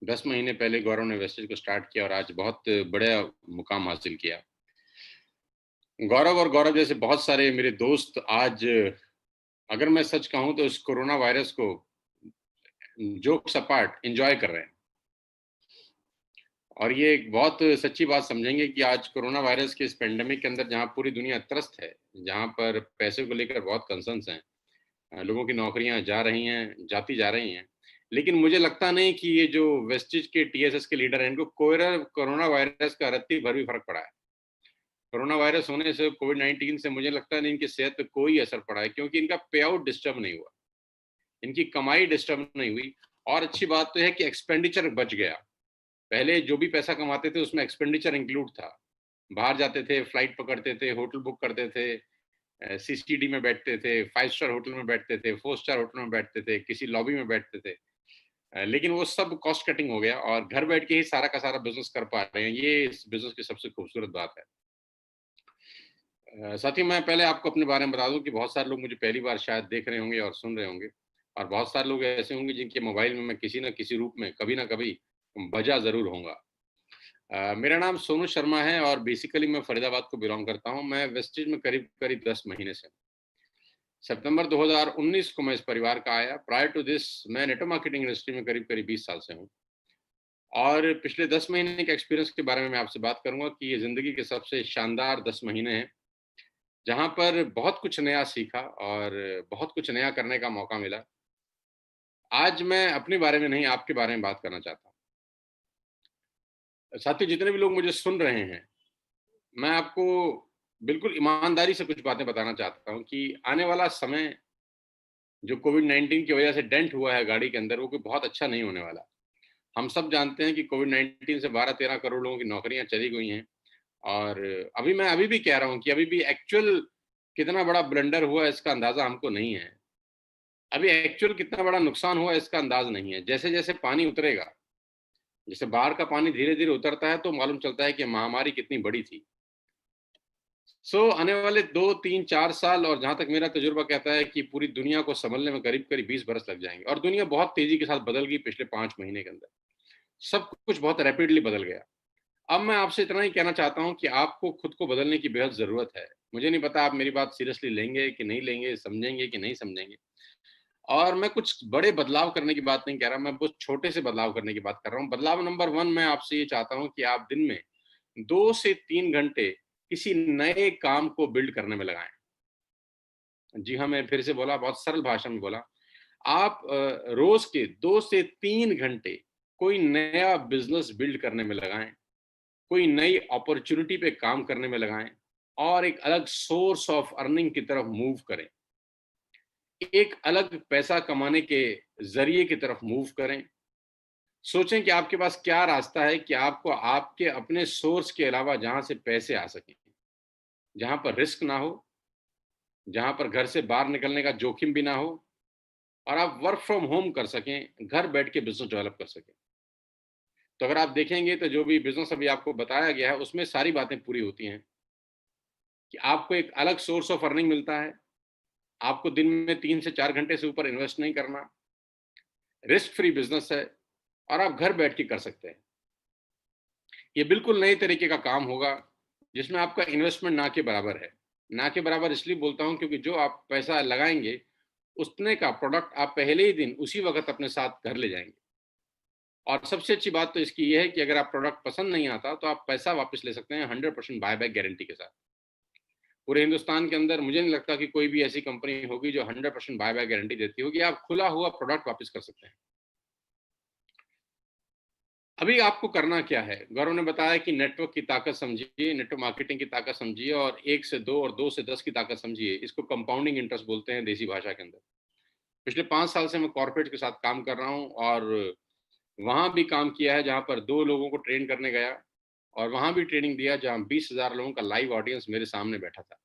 10 महीने पहले गौरव ने वेस्टेज को स्टार्ट किया और आज बहुत बड़ा मुकाम हासिल किया। गौरव और गौरव जैसे बहुत सारे मेरे दोस्त आज, अगर मैं सच कहूँ तो इस कोरोना वायरस को जोक्स अपार्ट एन्जॉय कर रहे हैं। और ये एक बहुत सच्ची बात समझेंगे कि आज कोरोना वायरस के इस पेंडेमिक के अंदर जहाँ पूरी दुनिया त्रस्त है, जहाँ पर पैसे को लेकर बहुत कंसर्न्स हैं, लोगों की नौकरियाँ जा रही हैं, जाती जा रही हैं। लेकिन मुझे लगता नहीं कि ये जो वेस्टेज के टीएसएस के लीडर हैं, इनको कोरोना वायरस का रत्ती भर भी फ़र्क पड़ा है। कोरोना वायरस होने से, कोविड-19 से मुझे लगता नहीं इनकी सेहत पे कोई असर पड़ा है, क्योंकि इनका पे आउट डिस्टर्ब नहीं हुआ, इनकी कमाई डिस्टर्ब नहीं हुई और अच्छी बात तो है कि एक्सपेंडिचर बच गया। पहले जो भी पैसा कमाते थे उसमें एक्सपेंडिचर इंक्लूड था। बाहर जाते थे, फ्लाइट पकड़ते थे, होटल बुक करते थे, सीसीडी में बैठते थे, 5 स्टार होटल में बैठते थे, 4 स्टार होटल में बैठते थे, किसी लॉबी में बैठते थे। लेकिन वो सब कॉस्ट कटिंग हो गया और घर बैठ के ही सारा का सारा बिज़नेस कर पा रहे हैं। ये इस बिज़नेस की सबसे खूबसूरत बात है। साथ ही मैं पहले आपको अपने बारे में बता दूँ कि बहुत सारे लोग मुझे पहली बार शायद देख रहे होंगे और सुन रहे होंगे और बहुत सारे लोग ऐसे होंगे जिनके मोबाइल में मैं किसी न किसी रूप में कभी न कभी बजा ज़रूर होऊँगा। मेरा नाम सोनू शर्मा है और बेसिकली मैं फरीदाबाद को बिलॉन्ग करता हूँ। मैं वेस्टेज में करीब-करीब 10 महीने से हूँ। सितंबर 2019 को मैं इस परिवार का आया। प्रायर टू दिस मैं नेटवर्क मार्केटिंग इंडस्ट्री में करीब-करीब 20 साल से हूँ। और पिछले 10 महीने के एक्सपीरियंस के बारे में मैं आपसे बात करूँगा कि ये ज़िंदगी के सबसे शानदार 10 महीने हैं, जहाँ पर बहुत कुछ नया सीखा और बहुत कुछ नया करने का मौका मिला। आज मैं अपने बारे में नहीं, आपके बारे में बात करना चाहता हूँ। साथियों, जितने भी लोग मुझे सुन रहे हैं, मैं आपको बिल्कुल ईमानदारी से कुछ बातें बताना चाहता हूँ कि आने वाला समय जो कोविड-19 की वजह से डेंट हुआ है गाड़ी के अंदर, वो कोई बहुत अच्छा नहीं होने वाला। हम सब जानते हैं कि कोविड-19 से 12-13 करोड़ लोगों की नौकरियाँ चली गई हैं और मैं अभी भी कह रहा हूँ कि अभी भी एक्चुअल कितना बड़ा ब्लंडर हुआ इसका अंदाज़ा हमको नहीं है। अभी एक्चुअल कितना बड़ा नुकसान हुआ इसका अंदाज़ नहीं है। जैसे-जैसे पानी उतरेगा, जैसे बाढ़ का पानी धीरे-धीरे उतरता है तो मालूम चलता है कि महामारी कितनी बड़ी थी। आने वाले 2, 3, 4 साल और जहाँ तक मेरा तजुर्बा कहता है कि पूरी दुनिया को सँभलने में करीब-करीब 20 बरस लग जाएँगे और दुनिया बहुत तेज़ी के साथ बदल गई पिछले 5 महीने के अंदर। सब कुछ बहुत रैपिडली बदल गया। अब मैं आपसे इतना ही कहना चाहता हूँ कि आपको खुद को बदलने की बेहद ज़रूरत है। मुझे नहीं पता आप मेरी बात सीरियसली लेंगे कि नहीं लेंगे, समझेंगे कि नहीं समझेंगे। और मैं कुछ बड़े बदलाव करने की बात नहीं कह रहा, मैं बहुत छोटे से बदलाव करने की बात कर रहा हूँ। बदलाव नंबर 1 मैं आपसे ये चाहता हूँ कि आप दिन में 2 से 3 घंटे किसी नए काम को बिल्ड करने में लगाएँ। जी हाँ, मैं फिर से बोला, बहुत सरल भाषा में बोला। आप रोज़ के 2 से 3 घंटे कोई नया बिज़नेस बिल्ड करने में लगाएँ, कोई नई अपॉर्च्युनिटी पे काम करने में लगाएँ और एक अलग सोर्स ऑफ अर्निंग की तरफ मूव करें। एक अलग पैसा कमाने के ज़रिए की तरफ मूव करें। सोचें कि आपके पास क्या रास्ता है कि आपको आपके अपने सोर्स के अलावा जहाँ से पैसे आ सकें, जहाँ पर रिस्क ना हो, जहाँ पर घर से बाहर निकलने का जोखिम भी ना हो और आप वर्क फ्रॉम होम कर सकें, घर बैठ के बिज़नेस डेवलप कर सकें। तो अगर आप देखेंगे तो जो भी बिज़नेस अभी आपको बताया गया है, उसमें सारी बातें पूरी होती हैं कि आपको एक अलग सोर्स ऑफ अर्निंग मिलता है, आपको दिन में 3 से 4 घंटे से ऊपर इन्वेस्ट नहीं करना, रिस्क फ्री बिज़नेस है और आप घर बैठ के कर सकते हैं। ये बिल्कुल नए तरीके का काम होगा, जिसमें आपका इन्वेस्टमेंट ना के बराबर है। ना के बराबर इसलिए बोलता हूँ क्योंकि जो आप पैसा लगाएँगे, उतने का प्रोडक्ट आप पहले ही दिन उसी वक़्त अपने साथ घर ले जाएँगे। और सबसे अच्छी बात तो इसकी ये है कि अगर आप प्रोडक्ट पसंद नहीं आता, तो आप पैसा वापस ले सकते हैं 100% बायबैक गारंटी के साथ। पूरे हिंदुस्तान के अंदर मुझे नहीं लगता कि कोई भी ऐसी कंपनी होगी जो 100% बायबैक गारंटी देती होगी। आप खुला हुआ प्रोडक्ट वापस कर सकते हैं। अभी आपको करना क्या है, गौरव ने बताया कि नेटवर्क की ताकत समझिए, नेटवर्क मार्केटिंग की ताकत समझिए, और 1 से 2 और 2 से 10 की ताकत समझिए। इसको कंपाउंडिंग इंटरेस्ट बोलते हैं देसी भाषा के अंदर। पिछले 5 साल से मैं कॉर्पोरेट के साथ काम कर रहा हूँ, और वहां भी काम किया है जहां पर 2 लोगों को ट्रेन करने गया, और वहां भी ट्रेनिंग दिया जहां 20,000 लोगों का लाइव ऑडियंस मेरे सामने बैठा था।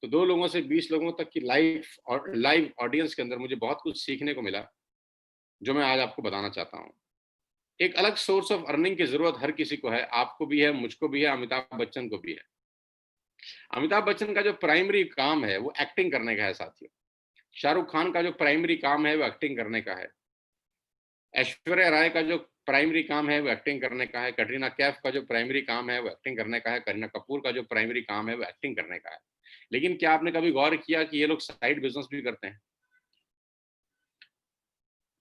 तो 2 लोगों से 20 लोगों तक की लाइव ऑडियंस के अंदर मुझे बहुत कुछ सीखने को मिला, जो मैं आज आपको बताना चाहता हूँ। एक अलग सोर्स ऑफ अर्निंग की जरूरत हर किसी को है, आपको भी है, मुझको भी है, अमिताभ बच्चन को भी है। अमिताभ बच्चन का जो प्राइमरी काम है वो एक्टिंग करने का है साथियों। शाहरुख खान का जो प्राइमरी काम है वो एक्टिंग करने का है। ऐश्वर्या राय का जो प्राइमरी काम है वो एक्टिंग करने का है। कटरीना कैफ का जो प्राइमरी काम है वो एक्टिंग करने का है। करीना कपूर का जो प्राइमरी काम है वो एक्टिंग करने का है। लेकिन क्या आपने कभी गौर किया कि ये लोग साइड बिजनेस भी करते हैं?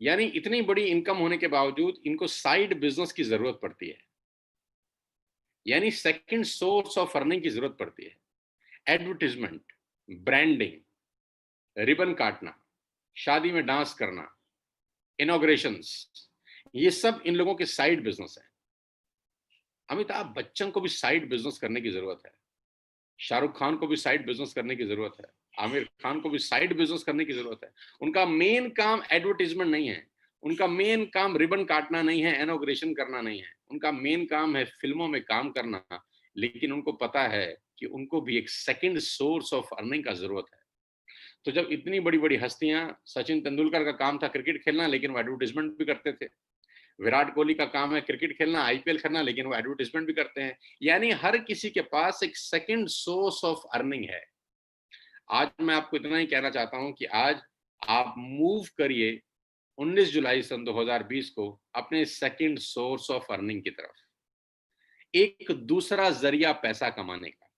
यानी इतनी बड़ी इनकम होने के बावजूद इनको साइड बिजनेस की जरूरत पड़ती है, यानी सेकंड सोर्स ऑफ अर्निंग की जरूरत पड़ती है। एडवर्टीजमेंट, ब्रांडिंग, रिबन काटना, शादी में डांस करना, इनॉग्रेशंस, ये सब इन लोगों के साइड बिजनेस है। अमिताभ बच्चन को भी साइड बिजनेस करने की जरूरत है। शाहरुख खान को भी साइड बिजनेस करने की जरूरत है। आमिर खान को भी साइड बिजनेस करने की जरूरत है। उनका मेन काम एडवर्टीजमेंट नहीं है, उनका मेन काम रिबन काटना नहीं है, इनॉग्रेशन करना नहीं है। उनका मेन काम है फिल्मों में काम करना। लेकिन उनको पता है कि उनको भी एक सेकंड सोर्स ऑफ अर्निंग का जरूरत है। तो जब इतनी बड़ी बड़ी हस्तियां, सचिन तेंदुलकर का काम था क्रिकेट खेलना, लेकिन वो एडवर्टीजमेंट भी करते थे। विराट कोहली का काम है क्रिकेट खेलना, आईपीएल खेलना, लेकिन वो एडवर्टीजमेंट भी करते हैं। यानी हर किसी के पास एक सेकंड सोर्स ऑफ अर्निंग है। आज मैं आपको इतना ही कहना चाहता हूं कि आज आप मूव करिए 19 जुलाई सन 2020 को अपने सेकंड सोर्स ऑफ अर्निंग की तरफ, एक दूसरा जरिया पैसा कमाने का।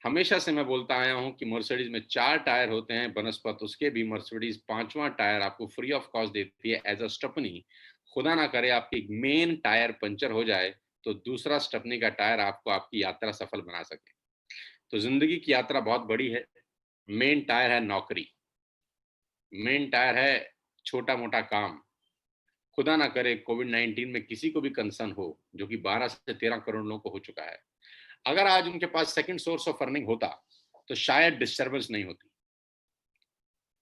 हमेशा से मैं बोलता आया हूं कि मर्सिडीज में 4 टायर होते हैं बनस्पत, उसके भी मर्सिडीज 5वां टायर आपको फ्री ऑफ कॉस्ट देती है एज अ स्टपनी। खुदा ना करे आपकी मेन टायर पंचर हो जाए तो दूसरा स्टपनी का टायर आपको आपकी यात्रा सफल बना सके। तो जिंदगी की यात्रा बहुत बड़ी है। मेन टायर है नौकरी, मेन टायर है छोटा मोटा काम। खुदा ना करे कोविड-19 में किसी को भी कंसर्न हो, जो कि 12 से 13 करोड़ लोगों को हो चुका है। अगर आज उनके पास सेकंड सोर्स ऑफ अर्निंग होता तो शायद डिस्टर्बेंस नहीं होती।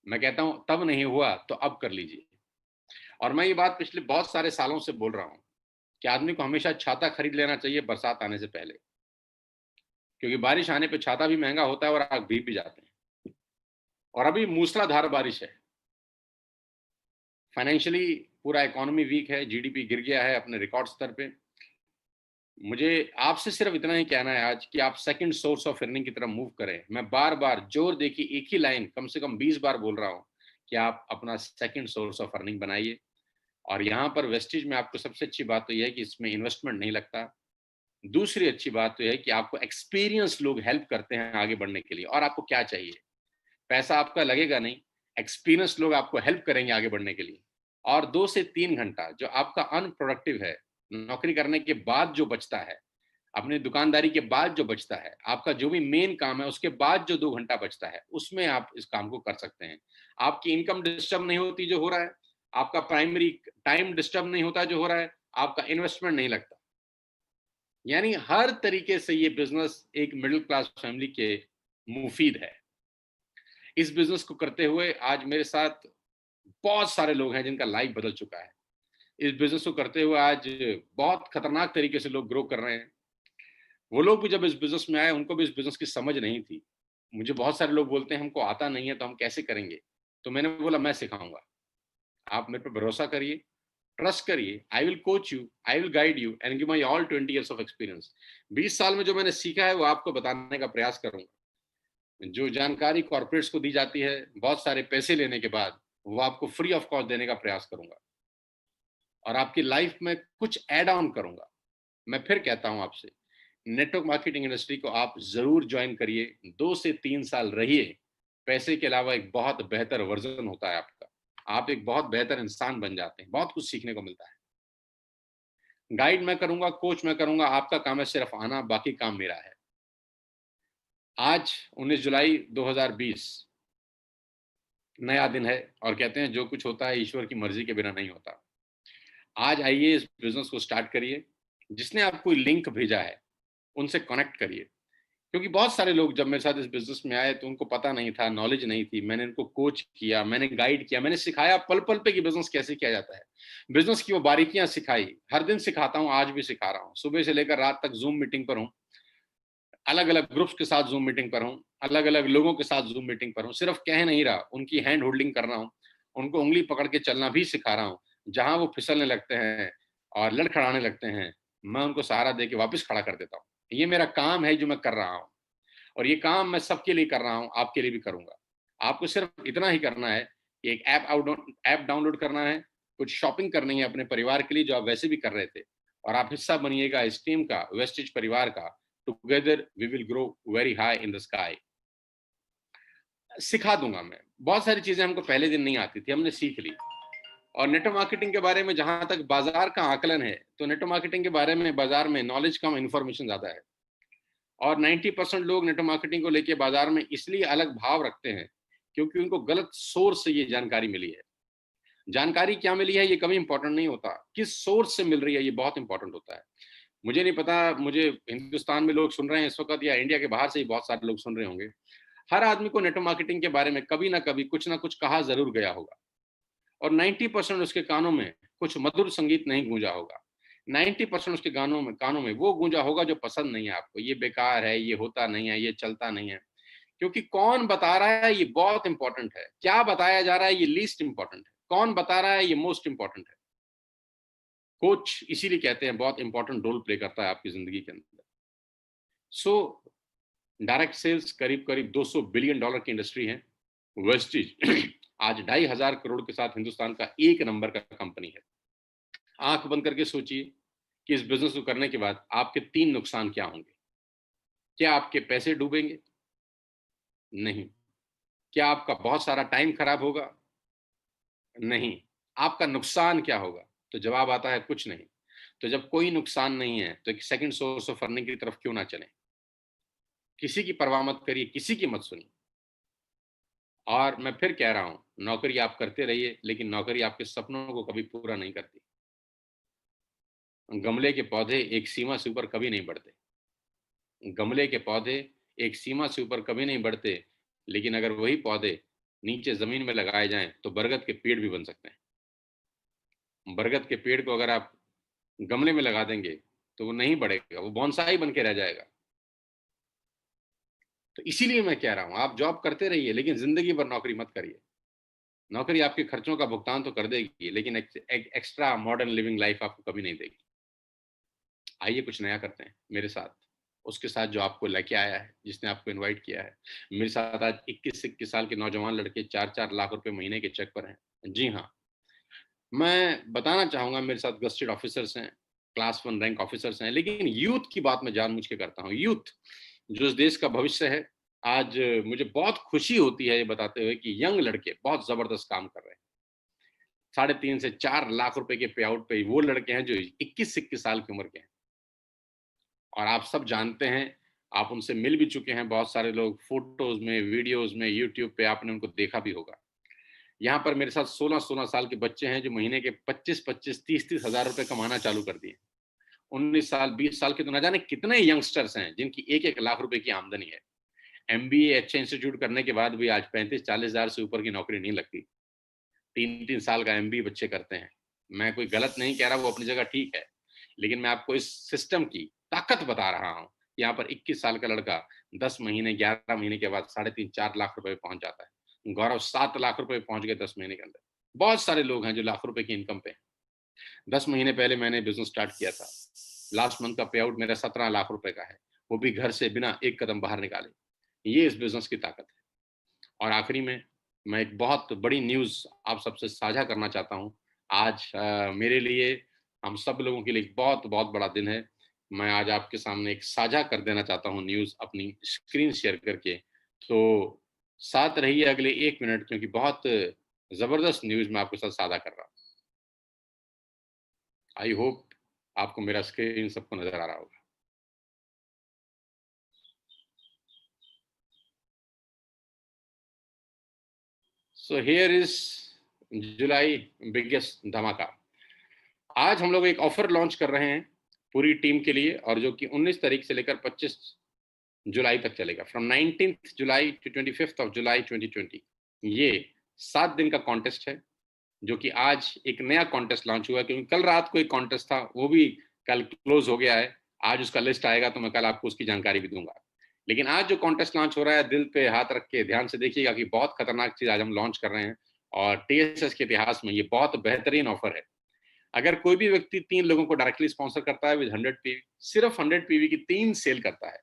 मैं कहता हूं तब नहीं हुआ तो अब कर लीजिए। और मैं ये बात पिछले बहुत सारे सालों से बोल रहा हूं कि आदमी को हमेशा छाता खरीद लेना चाहिए बरसात आने से पहले, क्योंकि बारिश आने पे छाता भी महंगा होता है और आग भीग भी जाते हैं। और अभी मूसलाधार बारिश है, फाइनेंशियली पूरा इकोनॉमी वीक है, जीडीपी गिर गया है अपने रिकॉर्ड स्तर पे। मुझे आपसे सिर्फ इतना ही कहना है आज कि आप सेकंड सोर्स ऑफ अर्निंग की तरफ मूव करें। मैं बार बार जोर देखिए एक ही लाइन कम से कम 20 बार बोल रहा हूं कि आप अपना सेकंड सोर्स ऑफ अर्निंग बनाइए। और यहाँ पर वेस्टिज में आपको सबसे अच्छी बात तो यह है कि इसमें इन्वेस्टमेंट नहीं लगता। दूसरी अच्छी बात तो यह है कि आपको एक्सपीरियंस लोग हेल्प करते हैं आगे बढ़ने के लिए। और आपको क्या चाहिए? पैसा आपका लगेगा नहीं, एक्सपीरियंस लोग आपको हेल्प करेंगे आगे बढ़ने के लिए। और 2 से 3 घंटा जो आपका अनप्रोडक्टिव है, नौकरी करने के बाद जो बचता है, अपनी दुकानदारी के बाद जो बचता है, आपका जो भी मेन काम है उसके बाद जो 2 घंटा बचता है, उसमें आप इस काम को कर सकते हैं। आपकी इनकम डिस्टर्ब नहीं होती जो हो रहा है, आपका प्राइमरी टाइम डिस्टर्ब नहीं होता जो हो रहा है, आपका इन्वेस्टमेंट नहीं लगता। यानी हर तरीके से ये बिजनेस एक मिडिल क्लास फैमिली के मुफीद है। इस बिजनेस को करते हुए आज मेरे साथ बहुत सारे लोग हैं जिनका लाइफ बदल चुका है। इस बिजनेस को करते हुए आज बहुत खतरनाक तरीके से लोग ग्रो कर रहे हैं। वो लोग भी जब इस बिजनेस में आए उनको भी इस बिजनेस की समझ नहीं थी। मुझे बहुत सारे लोग बोलते हैं हमको आता नहीं है तो हम कैसे करेंगे? तो मैंने बोला मैं सिखाऊंगा, आप मेरे पे भरोसा करिए, ट्रस्ट करिए, I will coach you, I will guide you and give my all 20 years of experience. 20 साल में जो मैंने सीखा है वो आपको बताने का प्रयास करूंगा। जो जानकारी कॉर्पोरेट्स को दी जाती है बहुत सारे पैसे लेने के बाद, वो आपको फ्री ऑफ कॉस्ट देने का प्रयास करूंगा और आपकी लाइफ में कुछ ऐड ऑन करूंगा। मैं फिर कहता हूं आपसे, नेटवर्क मार्केटिंग इंडस्ट्री को आप जरूर ज्वाइन करिए, 2 से 3 साल रहिए। पैसे के अलावा एक बहुत बेहतर वर्जन होता है आपका, आप एक बहुत बेहतर इंसान बन जाते हैं, बहुत कुछ सीखने को मिलता है। गाइड मैं करूंगा, कोच मैं करूंगा, आपका काम है सिर्फ आना, बाकी काम मेरा है। आज 19 जुलाई 2020 नया दिन है और कहते हैं जो कुछ होता है ईश्वर की मर्जी के बिना नहीं होता। आज आइए इस बिजनेस को स्टार्ट करिए। जिसने आपको लिंक भेजा है उनसे कनेक्ट करिए, क्योंकि बहुत सारे लोग जब मेरे साथ इस बिजनेस में आए तो उनको पता नहीं था, नॉलेज नहीं थी। मैंने इनको कोच किया, मैंने गाइड किया, मैंने सिखाया पल पल पे कि बिजनेस कैसे किया जाता है। बिजनेस की वो बारीकियां सिखाई। हर दिन सिखाता हूँ, आज भी सिखा रहा हूँ। सुबह से लेकर रात तक जूम मीटिंग पर हूँ, अलग अलग ग्रुप्स के साथ जूम मीटिंग पर हूँ, अलग अलग लोगों के साथ जूम मीटिंग पर हूँ। सिर्फ कह नहीं रहा, उनकी हैंड होल्डिंग कर रहा हूँ, उनको उंगली पकड़ के चलना भी सिखा रहा हूँ। जहां वो फिसलने लगते हैं और लड़खड़ाने लगते हैं, मैं उनको सहारा दे के वापस खड़ा कर देता हूँ। ये मेरा काम है जो मैं कर रहा हूँ, और ये काम मैं सबके लिए कर रहा हूँ, आपके लिए भी करूंगा। आपको सिर्फ इतना ही करना है कि एक ऐप डाउनलोड करना है, कुछ शॉपिंग करनी है अपने परिवार के लिए जो आप वैसे भी कर रहे थे, और आप हिस्सा बनिएगा इस टीम का, वेस्टेज परिवार का। Together we will grow very high in the sky. सिखा दूंगा मैं। बहुत सारी चीजें हमको पहले दिन नहीं आती थी, हमने सीख ली। और नेटवर्क मार्केटिंग के बारे में जहां तक बाजार का आकलन है, तो नेटवर्क मार्केटिंग के बारे में बाजार में नॉलेज कम, इंफॉर्मेशन ज्यादा है। और 90% लोग नेटवर्क मार्केटिंग को लेके बाजार में इसलिए अलग भाव रखते हैं क्योंकि उनको गलत सोर्स से ये जानकारी मिली है। जानकारी क्या मिली है ये कभी इंपॉर्टेंट नहीं होता, किस सोर्स से मिल रही है ये बहुत इंपॉर्टेंट होता है। मुझे नहीं पता, मुझे हिंदुस्तान में लोग सुन रहे हैं इस वक्त, या इंडिया के बाहर से ही बहुत सारे लोग सुन रहे होंगे। हर आदमी को नेटवर्क मार्केटिंग के बारे में कभी ना कभी कुछ ना कुछ कहा जरूर गया होगा, और 90% उसके कानों में कुछ मधुर संगीत नहीं गूंजा होगा। 90% उसके कानों में वो गूंजा होगा जो पसंद नहीं है आपको। ये बेकार है, ये होता नहीं है, ये चलता नहीं है। क्योंकि कौन बता रहा है ये बहुत इंपॉर्टेंट है, क्या बताया जा रहा है ये लीस्ट इंपॉर्टेंट है, कौन बता रहा है ये मोस्ट इंपॉर्टेंट है। कोच इसीलिए कहते हैं बहुत इंपॉर्टेंट रोल प्ले करता है आपकी जिंदगी के अंदर। सो डायरेक्ट सेल्स करीब करीब $200 बिलियन की इंडस्ट्री है। वेस्टिज आज 2,500 करोड़ के साथ हिंदुस्तान का एक नंबर का कंपनी है। आंख बंद करके सोचिए कि इस बिजनेस को करने के बाद आपके 3 नुकसान क्या होंगे। क्या आपके पैसे डूबेंगे? नहीं। क्या आपका बहुत सारा टाइम खराब होगा? नहीं। आपका नुकसान क्या होगा? तो जवाब आता है कुछ नहीं। तो जब कोई नुकसान नहीं है तो एक सेकंड सोर्स ऑफ अर्निंग की तरफ क्यों ना चलें? किसी की परवाह मत करिए, किसी की मत सुनिए। और मैं फिर कह रहा हूं, नौकरी आप करते रहिए, लेकिन नौकरी आपके सपनों को कभी पूरा नहीं करती। गमले के पौधे एक सीमा से ऊपर कभी नहीं बढ़ते। गमले के पौधे एक सीमा से ऊपर कभी नहीं बढ़ते, लेकिन अगर वही पौधे नीचे जमीन में लगाए जाएं तो बरगद के पेड़ भी बन सकते हैं। बरगद के पेड़ को अगर आप गमले में लगा देंगे तो वो नहीं बढ़ेगा, वो बोनसाई बन के रह जाएगा। तो इसीलिए मैं कह रहा हूं, आप जॉब करते रहिए लेकिन जिंदगी भर नौकरी मत करिए। नौकरी आपके खर्चों का भुगतान तो कर देगी, लेकिन एक्स्ट्रा मॉडर्न लिविंग लाइफ आपको कभी नहीं देगी। आइए कुछ नया करते हैं मेरे साथ, उसके साथ जो आपको लेके आया है, जिसने आपको इनवाइट किया है। मेरे साथ आज 21 साल के नौजवान लड़के 4-4 लाख रुपए महीने के चेक पर हैं। जी हाँ, मैं बताना चाहूंगा मेरे साथ गस्टेड ऑफिसर्स हैं, क्लास 1 रैंक ऑफिसर्स हैं, लेकिन यूथ की बात मैं जानबूझ के करता हूँ। यूथ जो इस देश का भविष्य है। आज मुझे बहुत खुशी होती है ये बताते हुए कि यंग लड़के बहुत जबरदस्त काम कर रहे हैं। 3.5 से 4 लाख रुपए के पे आउट पे वो लड़के हैं जो 21 साल की उम्र के हैं। और आप सब जानते हैं, आप उनसे मिल भी चुके हैं, बहुत सारे लोग फोटोज में, वीडियोज में, यूट्यूब पे आपने उनको देखा भी होगा। यहाँ पर मेरे साथ 16-16 साल के बच्चे हैं जो महीने के 25-25, 30-30 हजार रुपए कमाना चालू कर दिए। 19 साल, 20 साल के तो न जाने कितने यंगस्टर्स हैं जिनकी 1-1 लाख रुपए की आमदनी है। MBA अच्छे इंस्टीट्यूट करने के बाद भी आज 35-40 हजार से ऊपर की नौकरी नहीं लगती। 3-3 साल का MBA बच्चे करते हैं। मैं कोई गलत नहीं कह रहा, वो अपनी जगह ठीक है, लेकिन मैं आपको इस सिस्टम की ताकत बता रहा हूँ। यहाँ पर 21 साल का लड़का 10 महीने, 11 महीने के बाद 3.5-4 लाख रुपए पहुंच जाता है। गौरव 7 लाख रुपए पहुंच गए 10 महीने के अंदर। बहुत सारे लोग हैं जो लाख रुपए की इनकम पे हैं। 10 महीने पहले मैंने बिजनेस स्टार्ट किया था। लास्ट मंथ का पे आउट मेरा 17 लाख रुपए का है, वो भी घर से बिना एक कदम बाहर निकाले। ये इस बिजनेस की ताकत है। और आखिरी में मैं एक बहुत बड़ी न्यूज़ आप सबसे साझा करना चाहता हूँ। आज मेरे लिए, हम सब लोगों के लिए एक बहुत बहुत बड़ा दिन है। मैं आज आपके सामने एक साझा कर देना चाहता हूँ न्यूज़, अपनी स्क्रीन शेयर करके। तो साथ रहिए अगले 1 मिनट, क्योंकि बहुत ज़बरदस्त न्यूज़ मैं आपके साथ साझा कर रहा हूँ। आई होप आपको मेरा स्क्रीन सबको नज़र आ रहा होगा। So here is July biggest धमाका। आज हम लोग एक ऑफर लॉन्च कर रहे हैं पूरी टीम के लिए, और जो कि 19 तारीख से लेकर 25 जुलाई तक चलेगा, from 19th July to 25th of July 2020। ये 7 दिन का कॉन्टेस्ट है, जो कि आज एक नया कॉन्टेस्ट लॉन्च हुआ है, क्योंकि कल रात को एक कॉन्टेस्ट था, वो भी कल क्लोज हो गया है। आज उसका लिस्ट आएगा तो मैं कल आपको उसकी जानकारी भी दूंगा। लेकिन आज जो कॉन्टेस्ट लॉन्च हो रहा है, दिल पे हाथ रख के ध्यान से देखिएगा कि बहुत खतरनाक चीज आज हम लॉन्च कर रहे हैं, और टीएसएस के इतिहास में ये बहुत बेहतरीन ऑफर है। अगर कोई भी व्यक्ति 3 लोगों को डायरेक्टली स्पॉन्सर करता है विद 100 पीवी, सिर्फ 100 पीवी की 3 सेल करता है,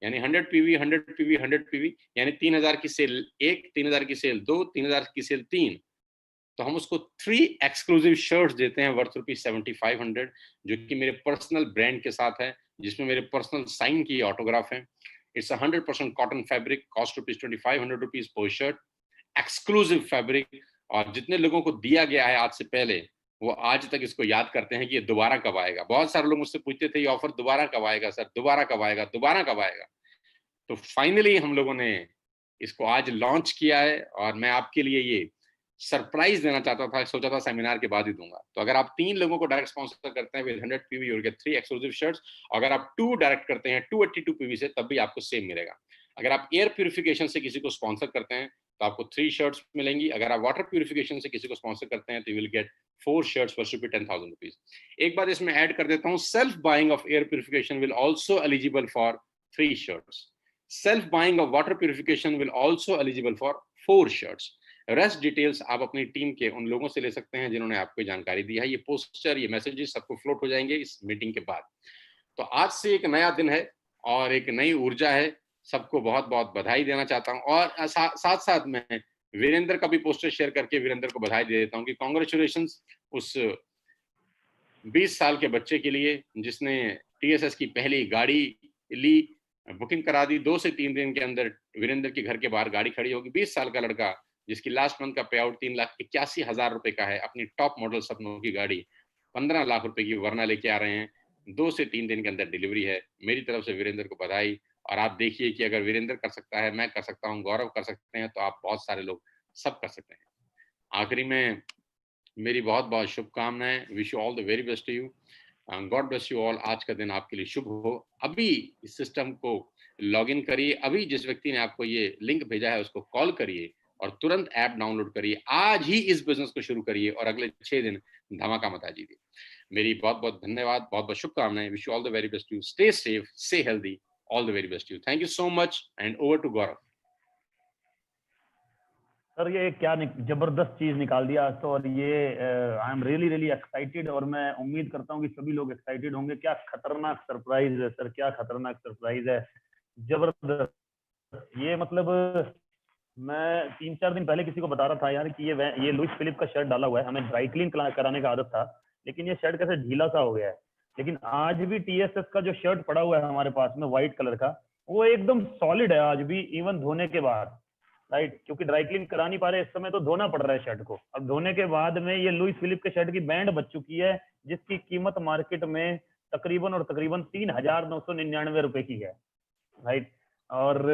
यानी 100 पीवी 100 पीवी 100 पीवी, यानी 3000 की सेल 1, 3000 की सेल 2, 3000 की सेल 3, तो हम उसको 3 एक्सक्लूसिव शर्ट्स देते हैं वर्थ ₹7500, जो कि मेरे पर्सनल ब्रांड के साथ है, जिसमें मेरे पर्सनल साइन की ऑटोग्राफ है। इट्स 100% कॉटन फैब्रिक, कॉस्ट ₹2500 पर शर्ट, एक्सक्लूसिव फैब्रिक। और जितने लोगों को दिया गया है आज से पहले, वो आज तक इसको याद करते हैं कि ये दोबारा कब आएगा। बहुत सारे लोग मुझसे पूछते थे ये ऑफर दोबारा कब आएगा सर, दोबारा कब आएगा, दोबारा कब आएगा। तो फाइनली हम लोगों ने इसको आज लॉन्च किया है, और मैं आपके लिए ये सरप्राइज देना चाहता था, सोचा था सेमिनार के बाद ही दूंगा। तो अगर आप 3 लोगों को डायरेक्ट स्पॉन्सर करते हैं with 100 PV, you will get 3 exclusive shirts. अगर आप 2 डायरेक्ट करते हैं 282 पीवी से, तब भी आपको सेम मिलेगा। अगर आप एयर प्यूरिफिकेशन से किसी को स्पॉन्सर करते हैं तो आपको 3 शर्ट्स मिलेंगी। अगर आप वाटर प्यूरिफिकेशन से किसी को स्पॉन्सर करते हैं तो you will get 4 shirts worth ₹10,000। एक बात इसमें ऐड कर देता हूं, self buying of air purification will also eligible for 3 shirts. Self buying of water purification will also eligible for 4 shirts. Rest details आप अपनी टीम के उन लोगों से ले सकते हैं जिन्होंने आपको जानकारी दी है। ये पोस्टर, ये मैसेजेस सबको फ्लोट हो जाएंगे इस मीटिंग के बाद। तो आज से एक नया दिन है और एक नई ऊर्जा है। सबको बहुत बहुत बधाई देना चाहता हूं, और साथ साथ में वीरेंद्र का भी पोस्टर शेयर करके वीरेंद्र को बधाई दे देता हूं कि कांग्रेचुलेशंस उस 20 साल के बच्चे के लिए जिसने टीएसएस की पहली गाड़ी ली, बुकिंग करा दी। 2 से 3 दिन के अंदर वीरेंद्र के घर के बाहर गाड़ी खड़ी होगी। 20 साल का लड़का जिसकी लास्ट मंथ का पे आउट 3,81,000 रुपए का है, अपनी टॉप मॉडल सपनों की गाड़ी 15 लाख रुपए की वरना लेके आ रहे हैं। 2 से 3 दिन के अंदर डिलीवरी है। मेरी तरफ से वीरेंद्र को बधाई। और आप देखिए कि अगर वीरेंद्र कर सकता है, मैं कर सकता हूँ, गौरव कर सकते हैं, तो आप बहुत सारे लोग सब कर सकते हैं। आखिरी में मेरी बहुत बहुत शुभकामनाएं। Wish you all the very best to you. God bless you all. आज का दिन आपके लिए शुभ हो। अभी इस सिस्टम को लॉग इन करिए। अभी जिस व्यक्ति ने आपको ये लिंक भेजा है उसको कॉल करिए और तुरंत ऐप डाउनलोड करिए। आज ही इस बिजनेस को शुरू करिए और अगले 6 दिन धमाका मचा दीजिए। मेरी बहुत बहुत धन्यवाद, बहुत बहुत शुभकामनाएं। Wish you all the very best to you. Stay safe, stay healthy, all the very best to you. Thank you so much and over to Gaurav. Sir ये क्या जबरदस्त चीज निकाल दिया आज तो, और ये I am really really excited, और मैं उम्मीद करता हूँ कि सभी लोग एक्साइटेड होंगे। क्या खतरनाक सरप्राइज है सर, क्या खतरनाक सरप्राइज है, जबरदस्त। ये मतलब मैं 3-4 दिन पहले किसी को बता रहा था यार कि ये लुइस फिलिप का शर्ट डाला हुआ है, हमें ड्राई क्लीन कराने का आदत था, लेकिन ये शर्ट कैसे ढीला सा हो गया है। लेकिन आज भी टीएसएस का जो शर्ट पड़ा हुआ है हमारे पास में व्हाइट कलर का, वो एकदम सॉलिड है आज भी, इवन धोने के बाद, राइट। क्योंकि ड्राई क्लीन करा नहीं पा रहे इस समय, तो धोना पड़ रहा है शर्ट को। अब धोने के बाद में ये लुइस फिलिप के शर्ट की बैंड बच चुकी है, जिसकी कीमत मार्केट में तकरीबन 3,999 रुपए की है, राइट। और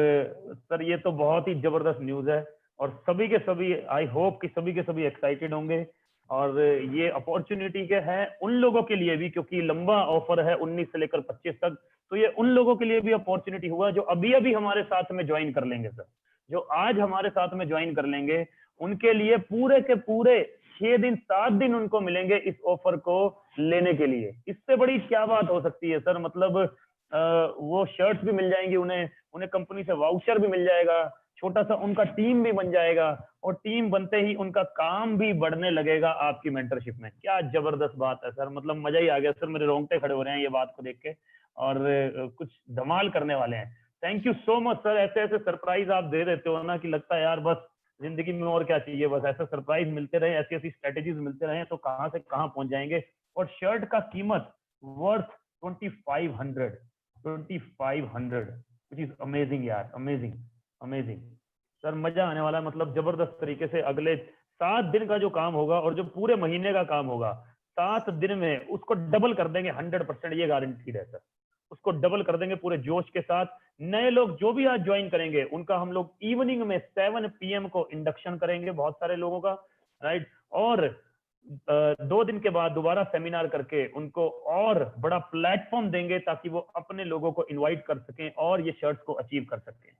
सर ये तो बहुत ही जबरदस्त न्यूज है, और सभी के सभी, आई होप कि सभी के सभी एक्साइटेड होंगे। और ये अपॉर्चुनिटी के है उन लोगों के लिए भी, क्योंकि लंबा ऑफर है 19 से लेकर 25 तक, तो ये उन लोगों के लिए भी अपॉर्चुनिटी हुआ जो अभी अभी हमारे साथ में ज्वाइन कर लेंगे सर, जो आज हमारे साथ में ज्वाइन कर लेंगे, उनके लिए पूरे के पूरे 6 दिन 7 दिन उनको मिलेंगे इस ऑफर को लेने के लिए। इससे बड़ी क्या बात हो सकती है सर। मतलब वो शर्ट्स भी मिल जाएंगी उन्हें कंपनी से वाउचर भी मिल जाएगा, छोटा सा उनका टीम भी बन जाएगा, और टीम बनते ही उनका काम भी बढ़ने लगेगा आपकी मेंटरशिप में। क्या जबरदस्त बात है सर, मतलब मजा ही आ गया सर, मेरे रोंगटे खड़े हो रहे हैं ये बात को देख के, और कुछ धमाल करने वाले हैं। Thank you so much sir. ऐसे ऐसे सरप्राइज आप दे देते हो ना कि लगता है यार बस जिंदगी में और क्या चाहिए, बस ऐसे सरप्राइज मिलते रहे, ऐसी ऐसी स्ट्रेटेजीज मिलते रहे, तो कहाँ से कहाँ पहुंच जाएंगे। और शर्ट का कीमत वर्थ 2500 विच इज अमेजिंग यार, अमेजिंग अमेजिंग सर। मजा आने वाला है, मतलब जबरदस्त तरीके से। अगले 7 दिन का जो काम होगा और जो पूरे महीने का काम होगा, 7 दिन में उसको डबल कर देंगे 100%, ये गारंटीड है सर। उसको डबल कर देंगे पूरे जोश के साथ। नए लोग जो भी आज ज्वाइन करेंगे उनका हम लोग इवनिंग में 7 PM को इंडक्शन करेंगे, बहुत सारे लोगों का, राइट। और 2 दिन के बाद दोबारा सेमिनार करके उनको और बड़ा प्लेटफॉर्म देंगे ताकि वो अपने लोगों को इनवाइट कर सकें और ये शर्ट्स को अचीव कर सकें।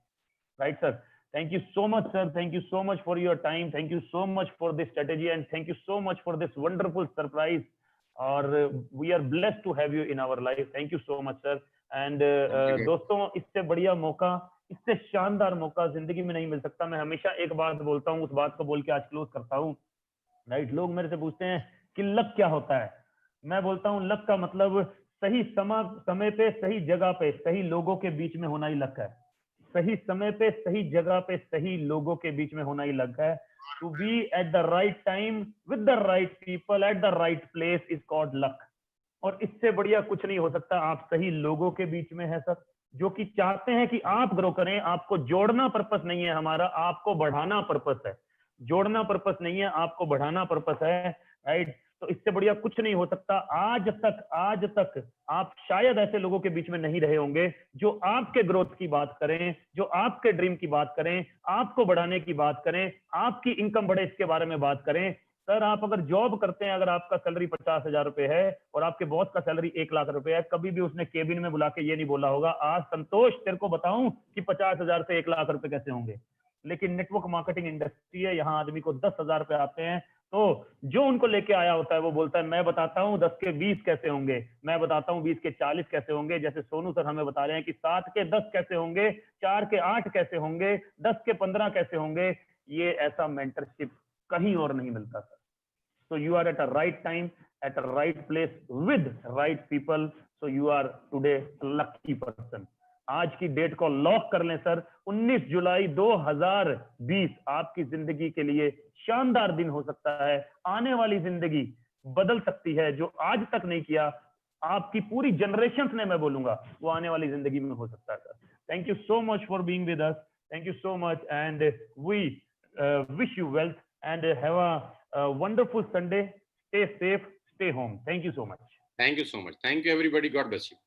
Right sir, thank you so much sir, thank you so much for your time, thank you so much for this strategy and thank you so much for this wonderful surprise और we are blessed to have you in our life. Thank you so much sir. And दोस्तों, इससे बढ़िया मौका, इससे शानदार मौका जिंदगी में नहीं मिल सकता। मैं हमेशा एक बात बोलता हूँ, उस बात को बोल के आज क्लोज करता हूँ। राइट, लोग मेरे से पूछते हैं कि लक क्या होता है। मैं बोलता हूँ लक का मतलब सही समय पे सही जगह पे सही लोगों के बीच में होना ही लक है। सही समय पे सही जगह पे सही लोगों के बीच में होना ही लक है। To be at the right time with the right people at the right place is called luck. और इससे बढ़िया कुछ नहीं हो सकता। आप सही लोगों के बीच में है सर, जो कि चाहते हैं कि आप ग्रो करें। आपको जोड़ना पर्पस नहीं है हमारा, आपको बढ़ाना पर्पस है। जोड़ना पर्पस नहीं है, आपको बढ़ाना पर्पस है। राइट, तो इससे बढ़िया कुछ नहीं हो सकता। आज तक आप शायद ऐसे लोगों के बीच में नहीं रहे होंगे जो आपके ग्रोथ की बात करें, जो आपके ड्रीम की बात करें, आपको बढ़ाने की बात करें, आपकी इनकम बढ़े इसके बारे में बात करें। सर, आप अगर जॉब करते हैं, अगर आपका सैलरी 50,000 रुपए है और आपके बॉस का सैलरी 1 लाख रुपए है, कभी भी उसने केबिन में बुला के ये नहीं बोला होगा आज संतोष तेरे को बताऊं कि 50,000 से 1 लाख रुपए कैसे होंगे। लेकिन नेटवर्क मार्केटिंग इंडस्ट्री है, यहाँ आदमी को 10,000 रुपए आते हैं, तो जो उनको लेके आया होता है वो बोलता है मैं बताता हूँ 10 के 20 कैसे होंगे, मैं बताता हूँ 20 के 40 कैसे होंगे। जैसे सोनू सर हमें बता रहे हैं कि 7 के 10 कैसे होंगे, 4 के 8 कैसे होंगे, 10 के 15 कैसे होंगे। ये ऐसा मेंटरशिप कहीं और नहीं मिलता sir. So you are at a right time, at a right place with right people. So you are today a lucky person. आज की डेट को लॉक कर लें सर, 19 जुलाई 2020 आपकी जिंदगी के लिए शानदार दिन हो सकता है। आने वाली जिंदगी बदल सकती है, जो आज तक नहीं किया आपकी पूरी जनरेशन ने, मैं बोलूंगा, वो आने वाली जिंदगी में हो सकता है sir. Thank you so much for being with us, thank you so much and we wish you wealth and have a wonderful Sunday. Stay safe, stay home. Thank you so much. Thank you so much. Thank you everybody. God bless you.